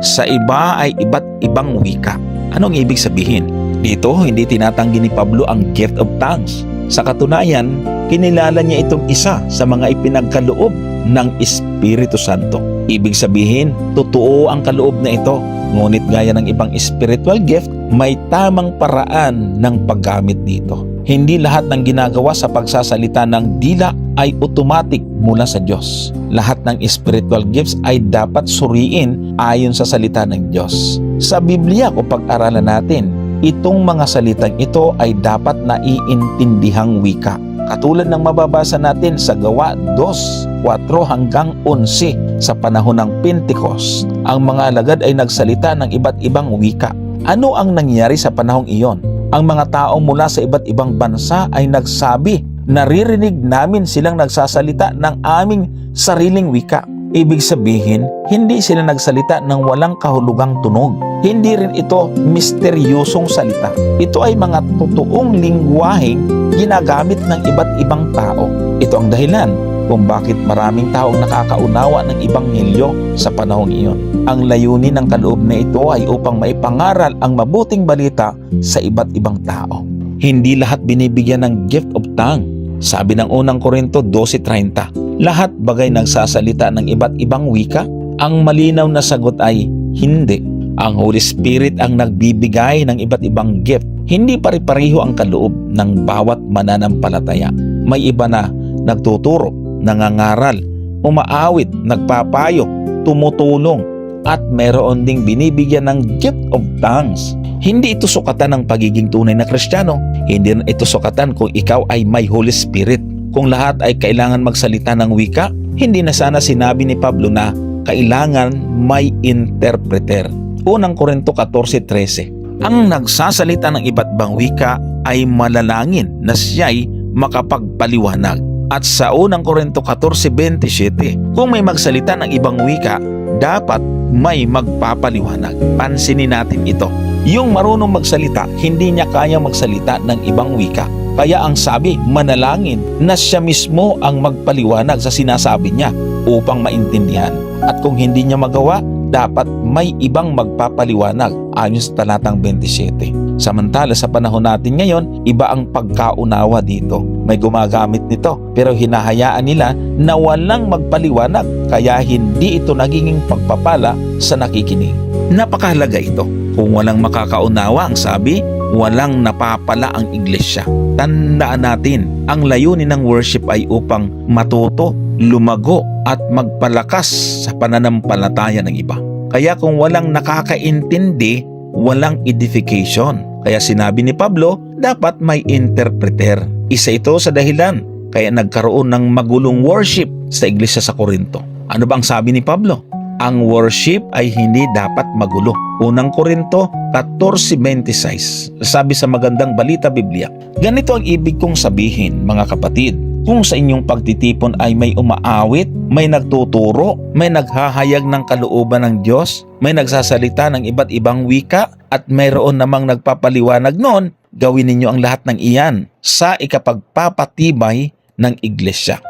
sa iba ay iba't ibang wika. Anong ibig sabihin? Dito, hindi tinatanggi ni Pablo ang gift of tongues. Sa katunayan, kinilala niya itong isa sa mga ipinagkaloob ng Espiritu Santo. Ibig sabihin, totoo ang kaloob na ito. Ngunit gaya ng ibang spiritual gift, may tamang paraan ng paggamit dito. Hindi lahat ng ginagawa sa pagsasalita ng dila ay automatic mula sa Diyos. Lahat ng spiritual gifts ay dapat suriin ayon sa salita ng Diyos. Sa Biblia, kung pag-aralan natin, itong mga salitang ito ay dapat naiintindihang wika. Katulad ng mababasa natin sa Gawa 2:4 hanggang 11 sa panahon ng Pentecost, ang mga alagad ay nagsalita ng iba't ibang wika. Ano ang nangyari sa panahong iyon? Ang mga tao mula sa iba't ibang bansa ay nagsabi, naririnig namin silang nagsasalita ng aming sariling wika. Ibig sabihin, hindi sila nagsalita ng walang kahulugang tunog. Hindi rin ito misteryosong salita. Ito ay mga totoong lingwaheng ginagamit ng iba't ibang tao. Ito ang dahilan kung bakit maraming taong nakakaunawa ng Ebanghelyo sa panahong iyon. Ang layunin ng kaloob na ito ay upang maipangaral ang mabuting balita sa iba't ibang tao. Hindi lahat binibigyan ng gift of tongue. Sabi ng unang Korinto 12:30, lahat bagay nagsasalita ng iba't ibang wika? Ang malinaw na sagot ay hindi. Ang Holy Spirit ang nagbibigay ng iba't ibang gift. Hindi pare-pareho ang kaloob ng bawat mananampalataya. May iba na nagtuturo, nangangaral, umaawit, nagpapayo, tumutulong, at meron ding binibigyan ng gift of tongues. Hindi ito sukatan ng pagiging tunay na Kristiyano. Hindi ito sukatan kung ikaw ay may Holy Spirit. Kung lahat ay kailangan magsalita ng wika, hindi na sana sinabi ni Pablo na kailangan may interpreter. Unang Korinto 14:13. Ang nagsasalita ng iba't ibang wika ay malalangin na siya'y makapagpaliwanag. At sa unang Korinto 14:27, kung may magsalita ng ibang wika, dapat may magpapaliwanag. Pansinin natin ito. Yung marunong magsalita, hindi niya kaya magsalita ng ibang wika. Kaya ang sabi, manalangin na siya mismo ang magpaliwanag sa sinasabi niya upang maintindihan. At kung hindi niya magawa, dapat may ibang magpapaliwanag ayon sa talatang 27. Samantala sa panahon natin ngayon, iba ang pagkaunawa dito. May gumagamit nito pero hinahayaan nila na walang magpaliwanag kaya hindi ito nagiging pagpapala sa nakikinig. Napakahalaga ito. Kung walang makakaunawa, ang sabi, walang napapala ang iglesia. Tandaan natin, ang layunin ng worship ay upang matuto, lumago at magpalakas sa pananampalataya ng iba. Kaya kung walang nakakaintindi, walang edification. Kaya sinabi ni Pablo, dapat may interpreter. Isa ito sa dahilan kaya nagkaroon ng magulong worship sa iglesia sa Korinto. Ano bang sabi ni Pablo? Ang worship ay hindi dapat magulo. Unang Korinto 14:26. Sabi sa Magandang Balita Biblia, ganito ang ibig kong sabihin, mga kapatid. Kung sa inyong pagtitipon ay may umaawit, may nagtuturo, may naghahayag ng kalooban ng Diyos, may nagsasalita ng iba't ibang wika, at mayroon namang nagpapaliwanag noon, gawin ninyo ang lahat ng iyan sa ikapagpapatibay ng iglesia.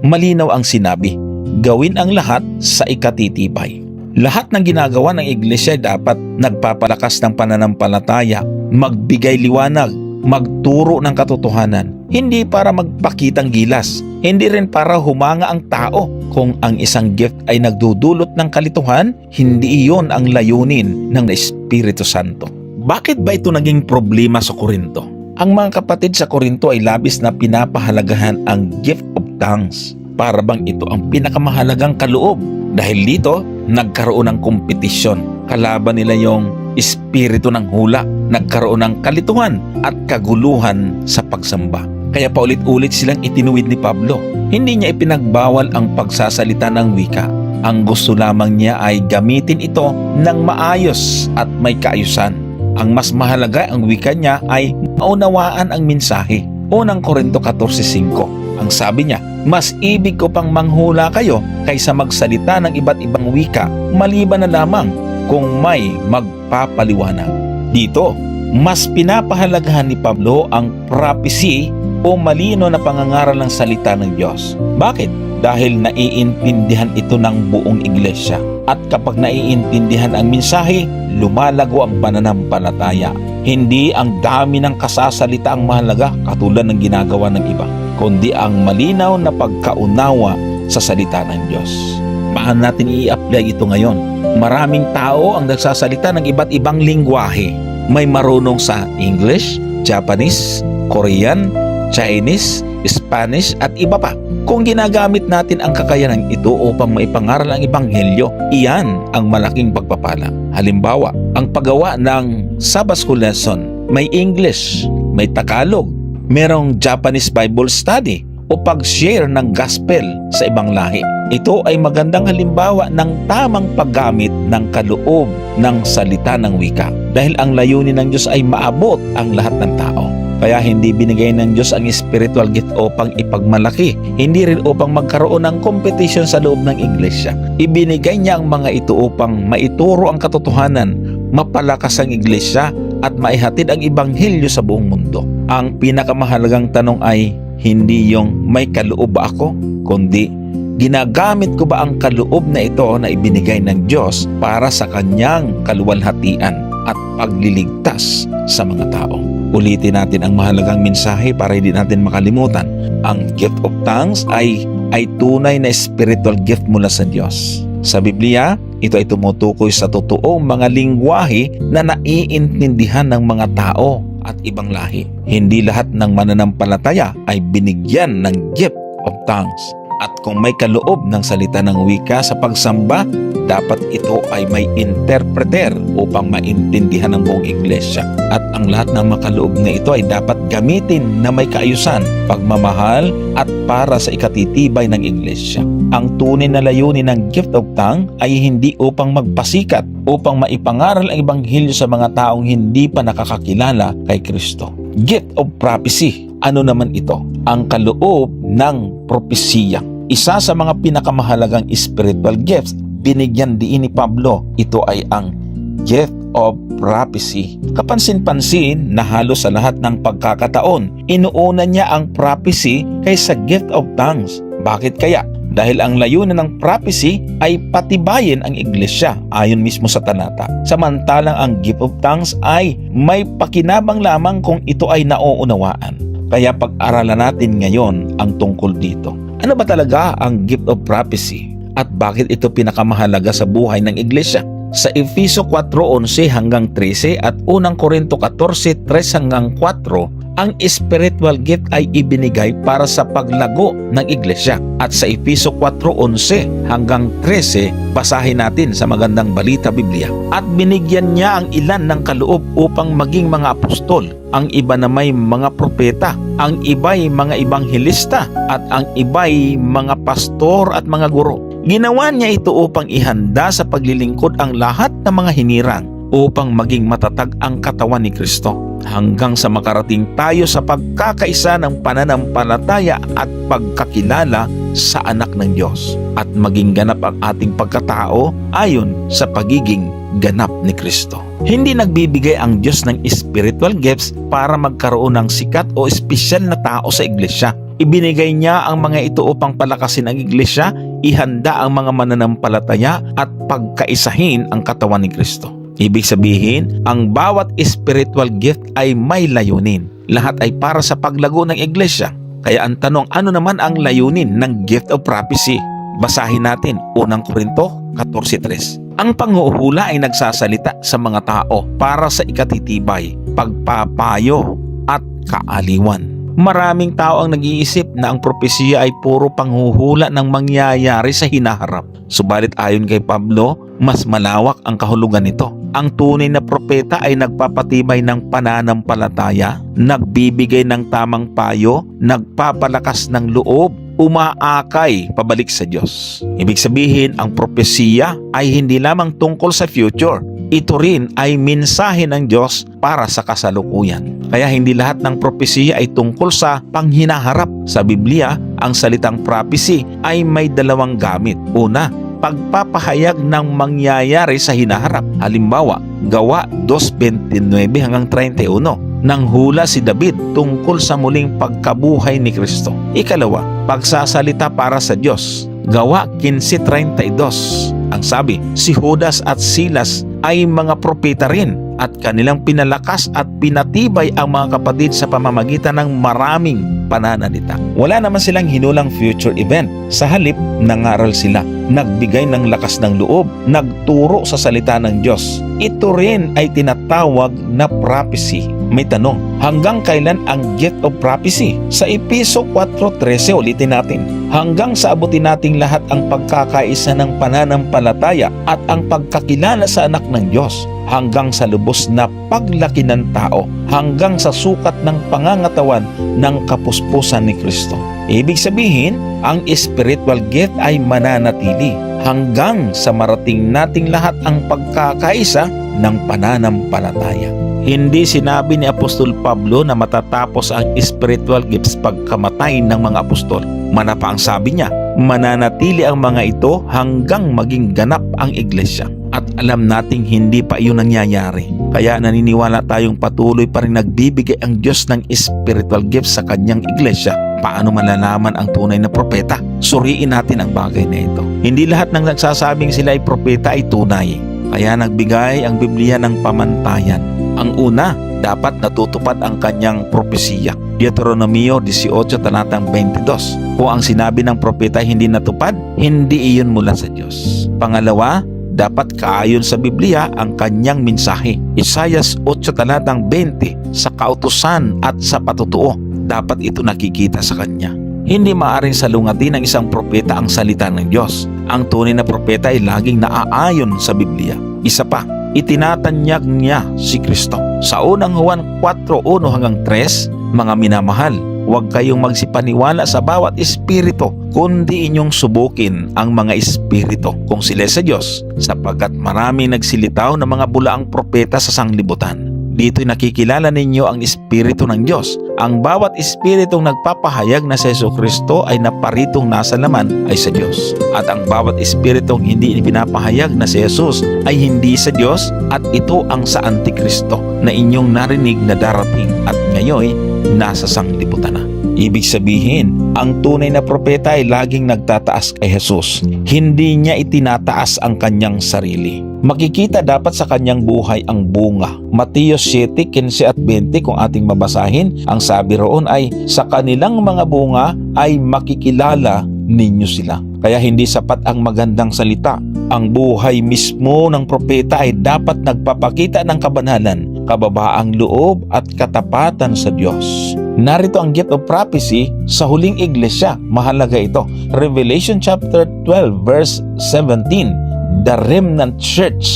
Malinaw ang sinabi, gawin ang lahat sa ikatitibay. Lahat ng ginagawa ng iglesia dapat nagpapalakas ng pananampalataya, magbigay liwanag, magturo ng katotohanan. Hindi para magpakitang gilas, hindi rin para humanga ang tao. Kung ang isang gift ay nagdudulot ng kalituhan, hindi iyon ang layunin ng Espiritu Santo. Bakit ba ito naging problema sa Korinto? Ang mga kapatid sa Korinto ay labis na pinapahalagahan ang gift of tongues. Para bang ito ang pinakamahalagang kaloob. Dahil dito, nagkaroon ng kompetisyon. Kalaban nila yung espiritu ng hula. Nagkaroon ng kalituhan at kaguluhan sa pagsamba. Kaya paulit-ulit silang itinuwid ni Pablo. Hindi niya ipinagbawal ang pagsasalita ng wika. Ang gusto lamang niya ay gamitin ito ng maayos at may kaayusan. Ang mas mahalaga ang wika niya ay maunawaan ang mensahe. Unang Korinto 14:5. Ang sabi niya, mas ibig ko pang manghula kayo kaysa magsalita ng iba't ibang wika, maliban na lamang kung may magpapaliwanag. Dito, mas pinapahalagahan ni Pablo ang prophecy o malino na pangangaral ng salita ng Diyos. Bakit? Dahil naiintindihan ito ng buong iglesia. At kapag naiintindihan ang mensahe, lumalago ang pananampalataya. Hindi ang dami ng kasasalita ang mahalaga katulad ng ginagawa ng iba, kundi ang malinaw na pagkaunawa sa salita ng Diyos. Paano natin i-apply ito ngayon? Maraming tao ang nagsasalita ng iba't ibang lingwahe. May marunong sa English, Japanese, Korean, Chinese, Spanish at iba pa. Kung ginagamit natin ang kakayanan ito upang maipangaral ang ebanghelyo, iyan ang malaking pagpapala. Halimbawa, ang paggawa ng Sabbath School lesson, may English, may Tagalog, merong Japanese Bible study o pag-share ng gospel sa ibang lahi. Ito ay magandang halimbawa ng tamang paggamit ng kaloob ng salita ng wika. Dahil ang layunin ng Diyos ay maabot ang lahat ng tao. Kaya hindi binigay ng Diyos ang spiritual gift upang ipagmalaki, hindi rin upang magkaroon ng competition sa loob ng iglesia. Ibinigay niya ang mga ito upang maituro ang katotohanan, mapalakas ang iglesia at maihatid ang ebanghelyo sa buong mundo. Ang pinakamahalagang tanong ay hindi yung may kaloob ba ako, kundi ginagamit ko ba ang kaloob na ito na ibinigay ng Diyos para sa kanyang kaluwalhatian at pagliligtas sa mga tao. Ulitin natin ang mahalagang mensahe para hindi natin makalimutan. Ang gift of tongues ay tunay na spiritual gift mula sa Diyos. Sa Biblia, ito ay tumutukoy sa totoong mga lingwahe na naiintindihan ng mga tao at ibang lahi. Hindi lahat ng mananampalataya ay binigyan ng gift of tongues. At kung may kaloob ng salita ng wika sa pagsamba, dapat ito ay may interpreter upang maintindihan ng buong iglesia. At ang lahat ng makaloob na ito ay dapat gamitin na may kaayusan, pagmamahal at para sa ikatitibay ng iglesia. Ang tunay na layunin ng gift of tongue ay hindi upang magpasikat, upang maipangaral ang ebanghelyo sa mga taong hindi pa nakakakilala kay Kristo. Gift of prophecy. Ano naman ito? Ang kaloob ng propesiya. Isa sa mga pinakamahalagang spiritual gifts, binigyan diin ni Pablo. Ito ay ang gift of prophecy. Kapansin-pansin na halos sa lahat ng pagkakataon, inuuna niya ang prophecy kaysa gift of tongues. Bakit kaya? Dahil ang layunin ng prophecy ay patibayin ang iglesia ayon mismo sa talata. Samantalang ang gift of tongues ay may pakinabang lamang kung ito ay nauunawaan. Kaya pag-aralan natin ngayon ang tungkol dito. Ano ba talaga ang gift of prophecy? At bakit ito pinakamahalaga sa buhay ng iglesia? Sa Efeso 4:11 hanggang 13 at 1 Korinto 14:3 hanggang 4, ang spiritual gift ay ibinigay para sa paglago ng iglesia. At sa Efeso 4:11 hanggang 13, basahin natin sa Magandang Balita Biblia. At binigyan niya ang ilan ng kaloob upang maging mga apostol, ang iba na may mga propeta, ang iba'y mga ebanghelista, at ang iba'y mga pastor at mga guro. Ginawa niya ito upang ihanda sa paglilingkod ang lahat ng mga hinirang, upang maging matatag ang katawan ni Kristo, hanggang sa makarating tayo sa pagkakaisa ng pananampalataya at pagkakilala sa anak ng Diyos, at maging ganap ang ating pagkatao ayon sa pagiging ganap ni Kristo. Hindi nagbibigay ang Diyos ng spiritual gifts para magkaroon ng sikat o espesyal na tao sa iglesia. Ibinigay niya ang mga ito upang palakasin ang iglesia, ihanda ang mga mananampalataya at pagkaisahin ang katawan ni Kristo. Ibig sabihin, ang bawat spiritual gift ay may layunin. Lahat ay para sa paglago ng iglesia. Kaya ang tanong, ano naman ang layunin ng gift of prophecy? Basahin natin 1 Korinto 14:3. Ang panghuhula ay nagsasalita sa mga tao para sa ikatitibay, pagpapayo at kaaliwan. Maraming tao ang nag-iisip na ang propesiya ay puro panghuhula ng mangyayari sa hinaharap. Subalit ayon kay Pablo, mas malawak ang kahulugan nito. Ang tunay na propeta ay nagpapatibay ng pananampalataya, nagbibigay ng tamang payo, nagpapalakas ng loob, umaakay pabalik sa Diyos. Ibig sabihin, ang propesiya ay hindi lamang tungkol sa future. Ito rin ay mensahe ng Diyos para sa kasalukuyan. Kaya hindi lahat ng propesiya ay tungkol sa panghinaharap. Sa Biblia, ang salitang prophecy ay may dalawang gamit. Una, pagpapahayag ng mangyayari sa hinaharap. Halimbawa, Gawa 2:29 hanggang 31. Nang hula si David tungkol sa muling pagkabuhay ni Kristo. Ikalawa, pagsasalita para sa Diyos. Gawa 15:32. Ang sabi, si Judas at Silas ay mga propeta rin at kanilang pinalakas at pinatibay ang mga kapatid sa pamamagitan ng maraming pananalita. Wala naman silang hinulang future event. Sa halip, nangaral sila, nagbigay ng lakas ng loob, nagturo sa salita ng Diyos. Ito rin ay tinatawag na prophecy. May tanong, hanggang kailan ang gift of prophecy? Sa Efeso 4:13 ulitin natin, hanggang sa abutin nating lahat ang pagkakaisa ng pananampalataya at ang pagkakilala sa anak ng Diyos, hanggang sa lubos na paglaki ng tao, hanggang sa sukat ng pangangatawan ng kapuspusan ni Kristo. Ibig sabihin, ang spiritual gift ay mananatili hanggang sa marating nating lahat ang pagkakaisa ng pananampalataya. Hindi sinabi ni Apostol Pablo na matatapos ang spiritual gifts pagkamatay ng mga apostol. Manapa ang sabi niya, mananatili ang mga ito hanggang maging ganap ang iglesia. At alam nating hindi pa iyon nangyayari. Kaya naniniwala tayong patuloy pa rin nagbibigay ang Diyos ng spiritual gifts sa kanyang iglesia. Paano malalaman ang tunay na propeta? Suriin natin ang bagay na ito. Hindi lahat ng nagsasabing sila ay propeta ay tunay. Kaya nagbigay ang Biblia ng pamantayan. Ang una, dapat natutupad ang kanyang propesiya. Deuteronomio 18 talatang 22. Kung ang sinabi ng propeta ay hindi natupad, hindi iyon mula sa Diyos. Pangalawa, dapat kaayon sa Biblia ang kanyang mensahe. Isaiah 8 talatang 20, sa kautusan at sa patutuo, dapat ito nakikita sa kanya. Hindi maaaring salungatin ng isang propeta ang salita ng Diyos. Ang tunay na propeta ay laging naaayon sa Biblia. Isa pa, itinatanyag niya si Kristo. Sa unang Juan 4:1 hanggang 3, mga minamahal, huwag kayong magsipaniwala sa bawat espiritu, kundi inyong subukin ang mga espiritu kung sila sa Diyos, sapagkat maraming nagsilitaw na mga bulaang propeta sa sanglibutan. Dito'y nakikilala ninyo ang espiritu ng Diyos. Ang bawat espiritong nagpapahayag na si Jesucristo ay naparitong nasa laman ay sa Diyos. At ang bawat espiritong hindi pinapahayag na si Jesus ay hindi sa Diyos, at ito ang sa Antikristo na inyong narinig na darating at ngayon nasa sanglibutan na. Ibig sabihin, ang tunay na propeta ay laging nagtataas kay Jesus. Hindi niya itinataas ang kanyang sarili. Makikita dapat sa kanyang buhay ang bunga. Mateo 7:15 at 20 kung ating mabasahin, ang sabi roon ay, sa kanilang mga bunga ay makikilala ninyo sila. Kaya hindi sapat ang magandang salita. Ang buhay mismo ng propeta ay dapat nagpapakita ng kabanalan, kababaang loob at katapatan sa Diyos. Narito ang gift of prophecy sa huling iglesia. Mahalaga ito. Revelation chapter 12 verse 17. The remnant church.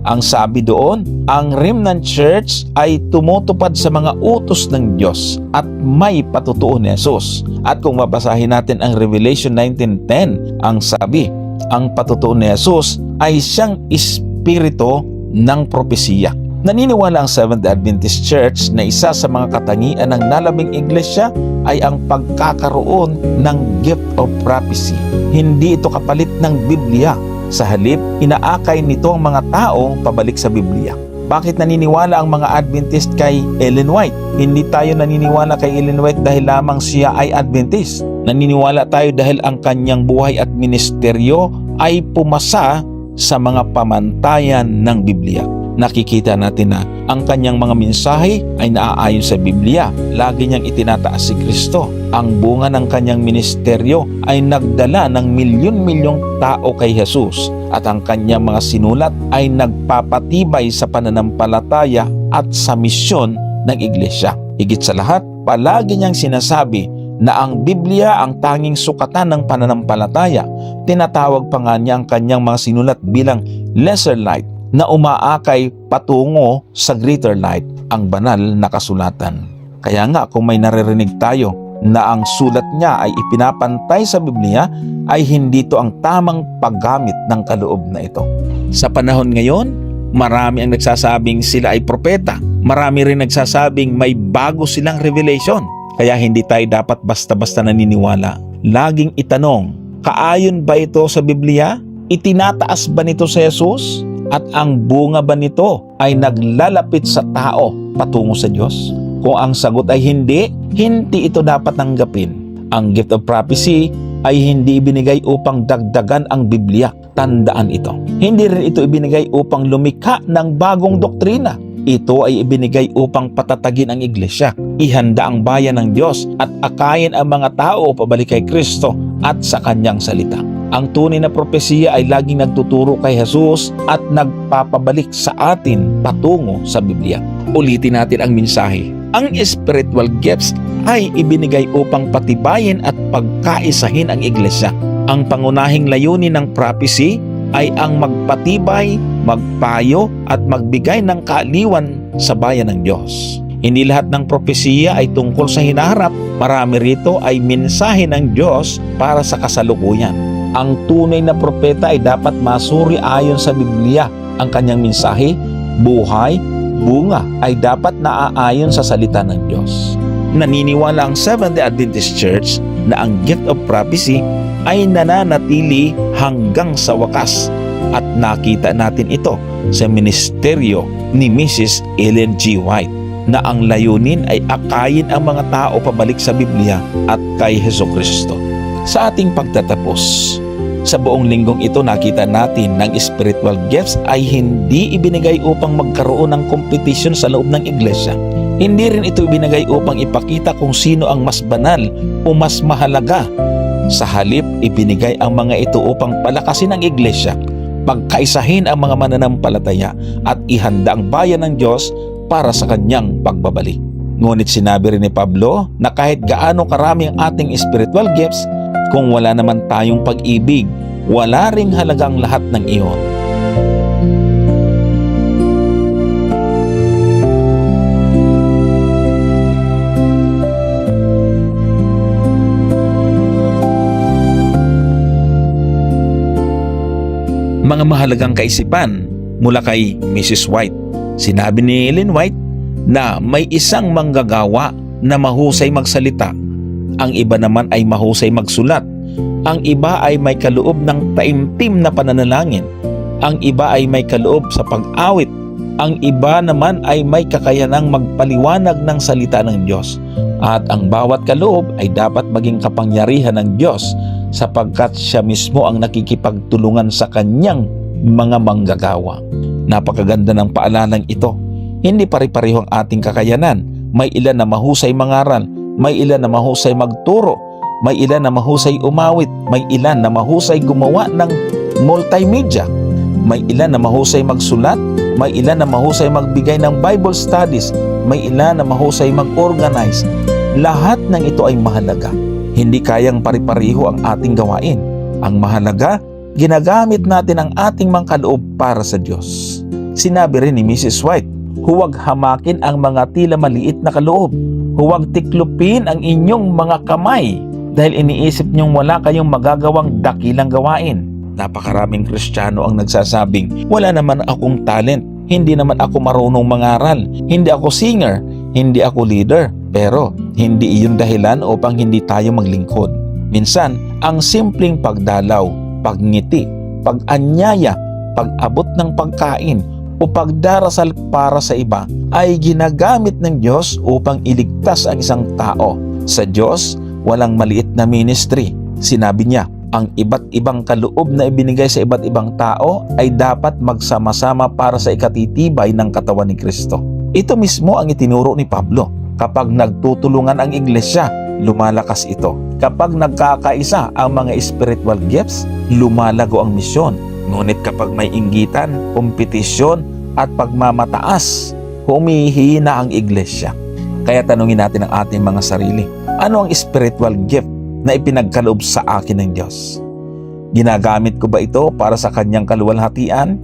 Ang sabi doon, ang remnant church ay tumutupad sa mga utos ng Diyos at may patutuo ni Jesus. At kung mabasahin natin ang Revelation 19:10, ang sabi, ang patutuo ni Jesus ay siyang espiritu ng propesiya. Naniniwala ang Seventh-day Adventist Church na isa sa mga katangian ng nalabing iglesia ay ang pagkakaroon ng gift of prophecy. Hindi ito kapalit ng Biblia. Sa halip, inaakay nito ang mga tao pabalik sa Biblia. Bakit naniniwala ang mga Adventist kay Ellen White? Hindi tayo naniniwala kay Ellen White dahil lamang siya ay Adventist. Naniniwala tayo dahil ang kanyang buhay at ministeryo ay pumasa sa mga pamantayan ng Biblia. Nakikita natin na ang kanyang mga mensahe ay naaayon sa Biblia. Lagi niyang itinataas si Kristo. Ang bunga ng kanyang ministeryo ay nagdala ng milyon-milyong tao kay Jesus at ang kanyang mga sinulat ay nagpapatibay sa pananampalataya at sa misyon ng iglesia. Higit sa lahat, palagi niyang sinasabi na ang Biblia ang tanging sukatan ng pananampalataya. Tinatawag pa nga niya ang kanyang mga sinulat bilang lesser light na umaakay patungo sa greater light, ang banal na kasulatan. Kaya nga kung may naririnig tayo na ang sulat niya ay ipinapantay sa Biblia, ay hindi ito ang tamang paggamit ng kaloob na ito. Sa panahon ngayon, marami ang nagsasabing sila ay propeta. Marami rin nagsasabing may bago silang revelation. Kaya hindi tayo dapat basta-basta naniniwala. Laging itanong, kaayon ba ito sa Biblia? Itinataas ba nito sa Jesus? At ang bunga ba nito ay naglalapit sa tao patungo sa Diyos? Kung ang sagot ay hindi, hindi ito dapat tanggapin. Ang gift of prophecy ay hindi ibinigay upang dagdagan ang Biblia. Tandaan ito. Hindi rin ito ibinigay upang lumikha ng bagong doktrina. Ito ay ibinigay upang patatagin ang iglesia, ihanda ang bayan ng Diyos at akayin ang mga tao pabalik kay Kristo at sa kanyang salita. Ang tunay na propesiya ay laging nagtuturo kay Jesus at nagpapabalik sa atin patungo sa Biblia. Ulitin natin ang mensahe. Ang spiritual gifts ay ibinigay upang patibayin at pagkaisahin ang iglesia. Ang pangunahing layunin ng prophecy ay ang magpatibay, magpayo at magbigay ng kaaliwan sa bayan ng Diyos. Hindi lahat ng propesiya ay tungkol sa hinaharap. Marami rito ay mensahe ng Diyos para sa kasalukuyan. Ang tunay na propeta ay dapat masuri ayon sa Biblia. Ang kanyang mensahe, buhay, bunga ay dapat naaayon sa salita ng Diyos. Naniniwala ang Seventh-day Adventist Church na ang gift of prophecy ay nananatili hanggang sa wakas at nakita natin ito sa ministeryo ni Mrs. Ellen G. White na ang layunin ay akayin ang mga tao pabalik sa Biblia at kay Hesukristo. Sa ating pagtatapos, sa buong linggong ito nakita natin ng spiritual gifts ay hindi ibinigay upang magkaroon ng competition sa loob ng iglesia. Hindi rin ito ibinigay upang ipakita kung sino ang mas banal o mas mahalaga. Sa halip, ibinigay ang mga ito upang palakasin ang iglesia, pagkaisahin ang mga mananampalataya at ihanda ang bayan ng Diyos para sa kanyang pagbabalik. Ngunit sinabi rin ni Pablo na kahit gaano karami ang ating spiritual gifts, kung wala naman tayong pag-ibig, wala ring halagang lahat ng iyon. Mga mahalagang kaisipan mula kay Mrs. White. Sinabi ni Ellen White na may isang manggagawa na mahusay magsalita. Ang iba naman ay mahusay magsulat. Ang iba ay may kaloob ng taimtim na pananalangin. Ang iba ay may kaloob sa pag-awit. Ang iba naman ay may kakayanang magpaliwanag ng salita ng Diyos. At ang bawat kaloob ay dapat maging kapangyarihan ng Diyos sapagkat siya mismo ang nakikipagtulungan sa kanyang mga manggagawa. Napakaganda ng paalalang ito. Hindi pare-pareho ang ating kakayanan. May ilan na mahusay mangaral, may ilan na mahusay magturo, may ilan na mahusay umawit, may ilan na mahusay gumawa ng multimedia, may ilan na mahusay magsulat, may ilan na mahusay magbigay ng Bible studies, may ilan na mahusay mag-organize. Lahat ng ito ay mahalaga. Hindi kayang pare-pareho ang ating gawain. Ang mahalaga, ginagamit natin ang ating mga kaloob para sa Diyos. Sinabi rin ni Mrs. White, huwag hamakin ang mga tila maliit na kaloob. Huwag tiklupin ang inyong mga kamay dahil iniisip niyong wala kayong magagawang dakilang gawain. Napakaraming Kristiyano ang nagsasabing, wala naman akong talent, hindi naman ako marunong mangaral, hindi ako singer, hindi ako leader. Pero hindi iyon dahilan upang hindi tayo maglingkod. Minsan, ang simpleng pagdalaw, pagngiti, pag-anyaya, pag-abot ng pagkain, o pagdarasal para sa iba ay ginagamit ng Diyos upang iligtas ang isang tao. Sa Diyos, walang maliit na ministry. Sinabi niya, ang iba't ibang kaloob na ibinigay sa iba't ibang tao ay dapat magsama-sama para sa ikatitibay ng katawan ni Kristo. Ito mismo ang itinuro ni Pablo. Kapag nagtutulungan ang iglesia, lumalakas ito. Kapag nagkakaisa ang mga spiritual gifts, lumalago ang misyon. Ngunit kapag may inggitan, kompetisyon at pagmamataas, humihina ang iglesia. Kaya tanungin natin ang ating mga sarili, ano ang spiritual gift na ipinagkaloob sa akin ng Diyos? Ginagamit ko ba ito para sa kanyang kaluwalhatian?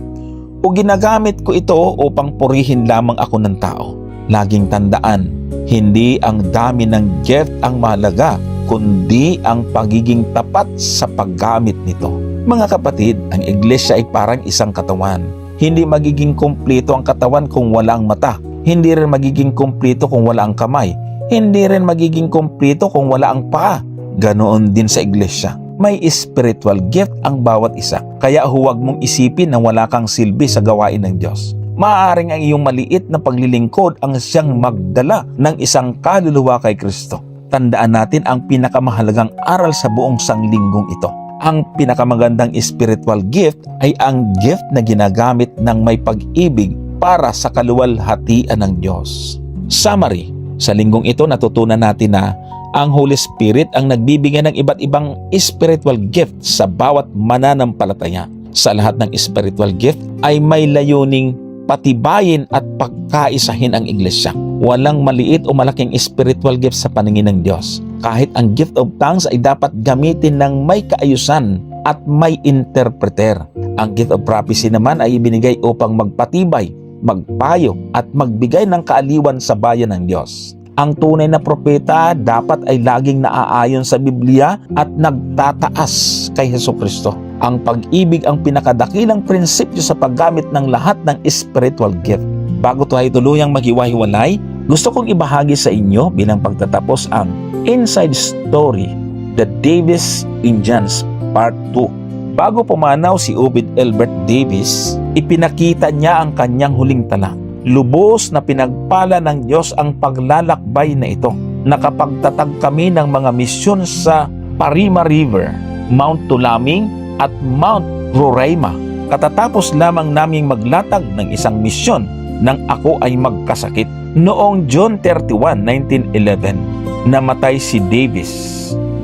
O ginagamit ko ito upang purihin lamang ako ng tao? Laging tandaan, hindi ang dami ng gift ang mahalaga, kundi ang pagiging tapat sa paggamit nito. Mga kapatid, ang iglesia ay parang isang katawan. Hindi magiging kumpleto ang katawan kung wala ang mata. Hindi rin magiging kumpleto kung wala ang kamay. Hindi rin magiging kumpleto kung wala ang paa. Ganoon din sa iglesia. May spiritual gift ang bawat isa. Kaya huwag mong isipin na wala kang silbi sa gawain ng Diyos. Maaaring ang iyong maliit na paglilingkod ang siyang magdala ng isang kaluluwa kay Kristo. Tandaan natin ang pinakamahalagang aral sa buong sanglinggong ito. Ang pinakamagandang spiritual gift ay ang gift na ginagamit ng may pag-ibig para sa kaluwalhatian ng Diyos. Summary, sa linggong ito natutunan natin na ang Holy Spirit ang nagbibigay ng iba't ibang spiritual gift sa bawat mananampalataya. Sa lahat ng spiritual gift ay may layuning patibayin at pagkaisahin ang iglesia. Walang maliit o malaking spiritual gift sa paningin ng Diyos. Kahit ang gift of tongues ay dapat gamitin ng may kaayusan at may interpreter. Ang gift of prophecy naman ay ibinigay upang magpatibay, magpayo at magbigay ng kaaliwan sa bayan ng Diyos. Ang tunay na propeta dapat ay laging naaayon sa Biblia at nagtataas kay Jesucristo. Ang pag-ibig ang pinakadakilang prinsipyo sa paggamit ng lahat ng spiritual gift. Bago tayo tuluyang maghiwa-hiwalay, gusto kong ibahagi sa inyo bilang pagtatapos ang Inside Story, The Davis Indians Part 2. Bago pumanaw si Obed Elbert Davis, ipinakita niya ang kanyang huling tala. Lubos na pinagpala ng Diyos ang paglalakbay na ito. Nakapagtatag kami ng mga misyon sa Parima River, Mount Tulaming at Mount Roraima. Katatapos lamang naming maglatag ng isang misyon nang ako ay magkasakit. Noong June 31, 1911, namatay si Davis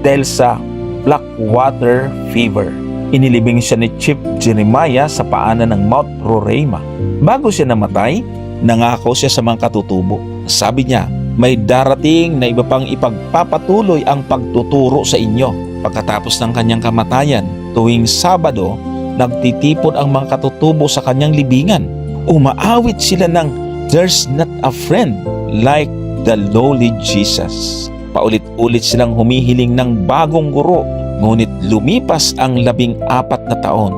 dahil sa Blackwater Fever. Inilibing siya ni Chief Jeremiah sa paanan ng Mount Roraima. Bago siya namatay, nangako siya sa mga katutubo. Sabi niya, may darating na iba pang ipagpapatuloy ang pagtuturo sa inyo. Pagkatapos ng kanyang kamatayan, tuwing Sabado, nagtitipon ang mga katutubo sa kanyang libingan. Umaawit sila ng "There's not a friend like the lowly Jesus." Paulit-ulit silang humihiling ng bagong guro, ngunit lumipas ang 14 na taon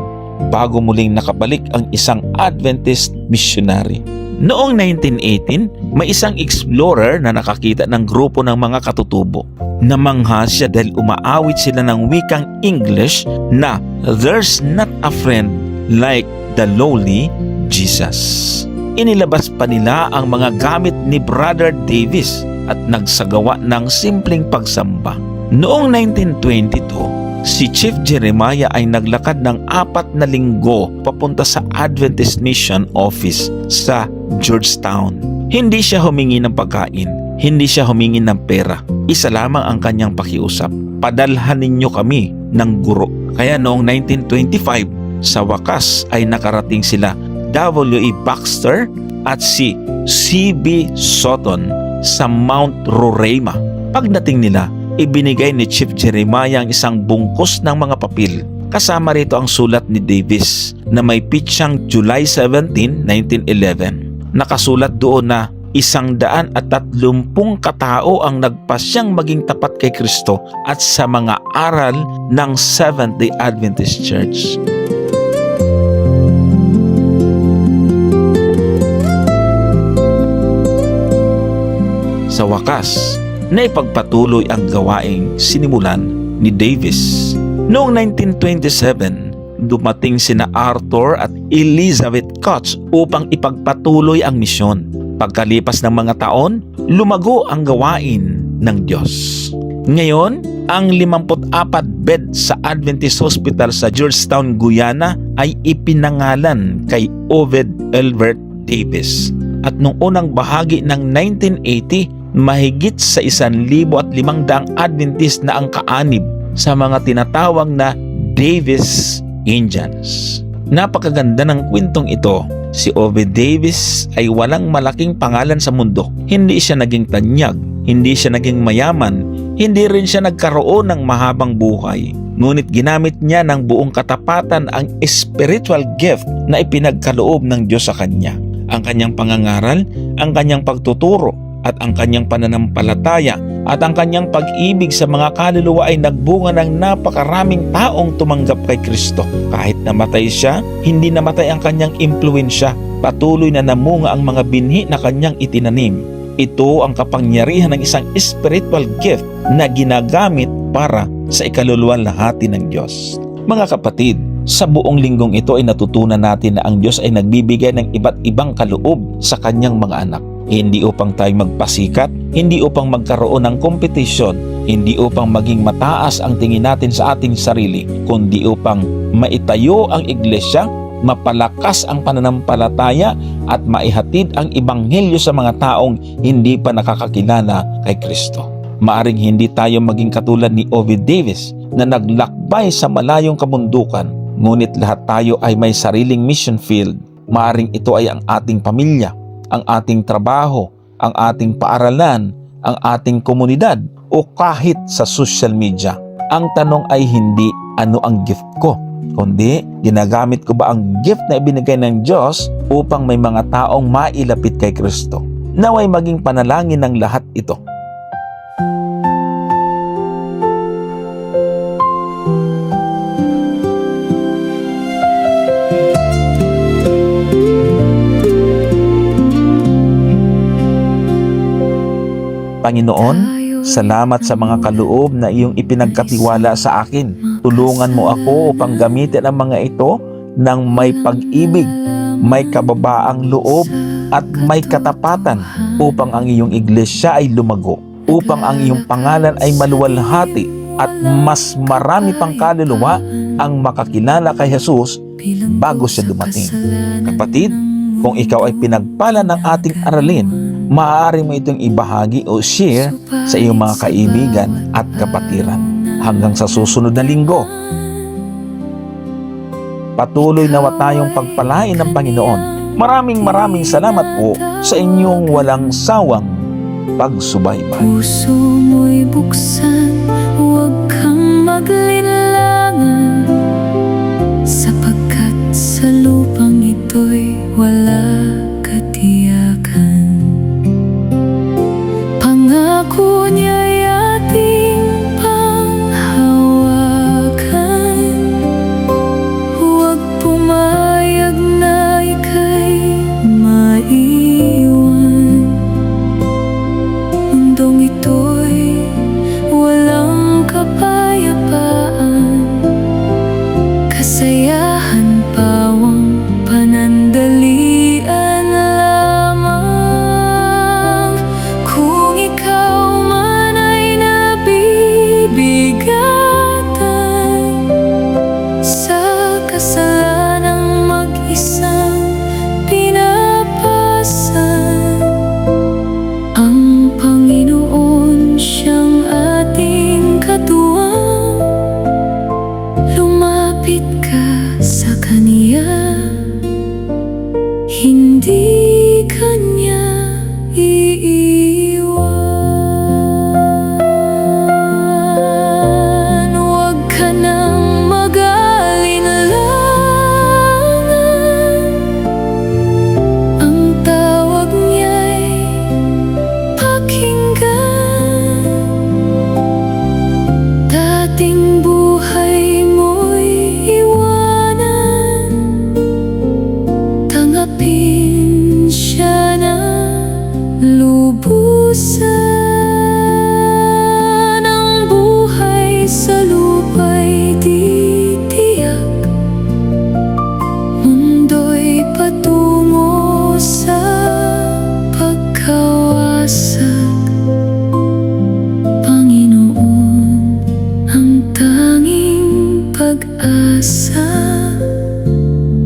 bago muling nakabalik ang isang Adventist missionary. Noong 1918, may isang explorer na nakakita ng grupo ng mga katutubo. Namangha siya dahil umaawit sila ng wikang English na "There's not a friend like the lowly Jesus." Inilabas pa nila ang mga gamit ni Brother Davis at nagsagawa ng simpleng pagsamba. Noong 1922, si Chief Jeremiah ay naglakad ng 4 na linggo papunta sa Adventist Mission Office sa Georgetown. Hindi siya humingi ng pagkain, hindi siya humingi ng pera. Isa lamang ang kanyang pakiusap, "Padalhan ninyo kami ng guro." Kaya noong 1925, sa wakas ay nakarating sila W.E. Baxter at si C.B. Sutton sa Mount Roraima. Pagdating nila, ibinigay ni Chief Jeremiah ang isang bungkus ng mga papel. Kasama rito ang sulat ni Davis na may pitsang July 17, 1911. Nakasulat doon na 130 katao ang nagpasyang maging tapat kay Kristo at sa mga aral ng Seventh-day Adventist Church. Sa wakas, naipagpatuloy ang gawaing sinimulan ni Davis. Noong 1927, dumating sina Arthur at Elizabeth Koch upang ipagpatuloy ang misyon. Pagkalipas ng mga taon, lumago ang gawain ng Diyos. Ngayon, ang 54 bed sa Adventist Hospital sa Georgetown, Guyana ay ipinangalan kay Obed Elbert Davis. At noong unang bahagi ng 1980, mahigit sa 1,500 Adventist na ang kaanib sa mga tinatawag na Davis Indians. Napakaganda ng kwentong ito. Si Obed Davis ay walang malaking pangalan sa mundo. Hindi siya naging tanyag, hindi siya naging mayaman, hindi rin siya nagkaroon ng mahabang buhay. Ngunit ginamit niya ng buong katapatan ang spiritual gift na ipinagkaloob ng Diyos sa kanya. Ang kanyang pangangaral, ang kanyang pagtuturo, at ang kanyang pananampalataya at ang kanyang pag-ibig sa mga kaluluwa ay nagbunga ng napakaraming taong tumanggap kay Kristo. Kahit namatay siya, hindi namatay ang kanyang impluwensya. Patuloy na namunga ang mga binhi na kanyang itinanim. Ito ang kapangyarihan ng isang spiritual gift na ginagamit para sa ikaluluwalhati ng Diyos. Mga kapatid, sa buong linggong ito ay natutunan natin na ang Diyos ay nagbibigay ng iba't ibang kaloob sa kanyang mga anak. Hindi upang tayo magpasikat, hindi upang magkaroon ng kompetisyon, hindi upang maging mataas ang tingin natin sa ating sarili, kundi upang maitayo ang iglesia, mapalakas ang pananampalataya at maihatid ang ebanghelyo sa mga taong hindi pa nakakakilala kay Kristo. Maaring hindi tayo maging katulad ni Obed Davis na naglakbay sa malayong kabundukan, ngunit lahat tayo ay may sariling mission field. Maaring ito ay ang ating pamilya, ang ating trabaho, ang ating paaralan, ang ating komunidad, o kahit sa social media. Ang tanong ay hindi ano ang gift ko, kundi ginagamit ko ba ang gift na ibinigay ng Diyos upang may mga taong mailapit kay Kristo. Naway maging panalangin ng lahat ito. Panginoon, salamat sa mga kaloob na iyong ipinagkatiwala sa akin. Tulungan mo ako upang gamitin ang mga ito ng may pag-ibig, may kababaang loob at may katapatan upang ang iyong iglesia ay lumago, upang ang iyong pangalan ay maluwalhati at mas marami pang kaluluwa ang makakilala kay Jesus bago siya dumating. Kapatid, kung ikaw ay pinagpala ng ating aralin, maaari mo itong ibahagi o share sa iyong mga kaibigan at kapatiran. Hanggang sa susunod na linggo, patuloy nawa tayong pagpalain ng Panginoon. Maraming salamat po sa inyong walang sawang pagsubaybay. Puso mo'y buksan, huwag kang maglinlangan, sapagkat sa lupang ito'y wala katiyakan. Pangako niya'y ating panghawakan, huwag pumayag na ika'y maiwan. Mundong ito'y walang kapayapaan, kasayahan pawang panandalian lamang. Kung ikaw man ay nabibigatan sa kasalanang mag-isang pinapasan, ang Panginoon siyang ating katuwang. Lumapit ka sa Kanya, hindi Kanya iiwan. Huwag ka nang mag-alinlangan, ang tawag niya'y pakinggan. Dating buhay mo'y iwanan, tanggapin siya na lubusan. Ang buhay sa lupa'y di tiyak, mawawasag. Panginoon, ang tanging pag-asa,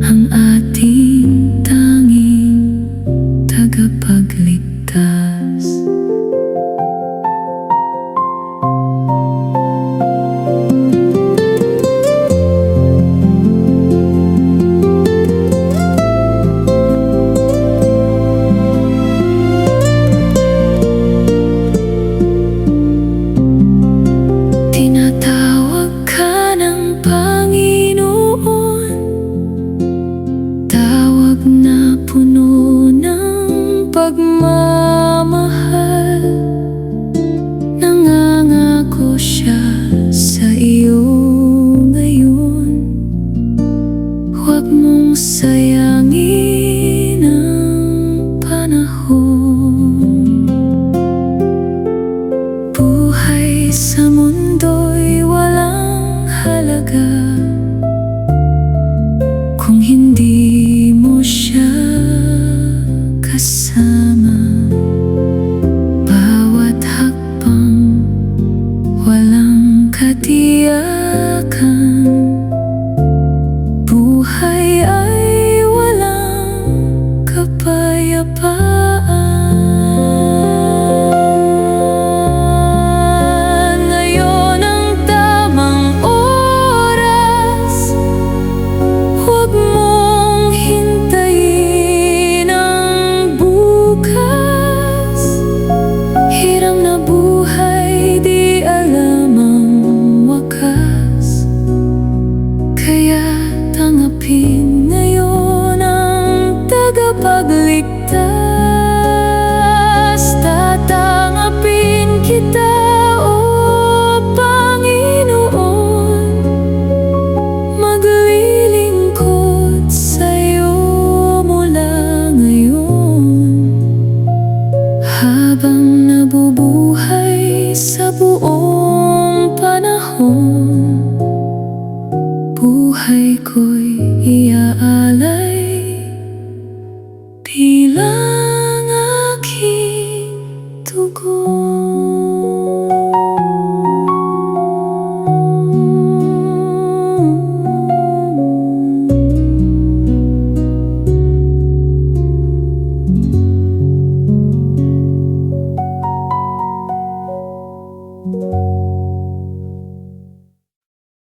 ang ating tanging tagapagligtas. Tinatawag ka ng Panginoon, tawag na puno ng pagmamahal. Nangangako siya sa iyo ngayon, huwag mong sayangin ang panahon. Buhay sa mundo'y walang halaga kung hindi mo siya kasama. Bawat hakbang walang katiyakan, buhay ay walang kapayapaan. Ngayon ang tamang oras, huwag mong hintayin ang bukas. Hiram na buhay, di alam ang wakas. Kaya tanggapin ngayon ang tagapagligtas. Tatanggapin kita, O Panginoon, maglilingkod sa'yo mula ngayon. Habang nabubuhay sa buong panahon, buhay ko'y iaalay bilang aking tugon.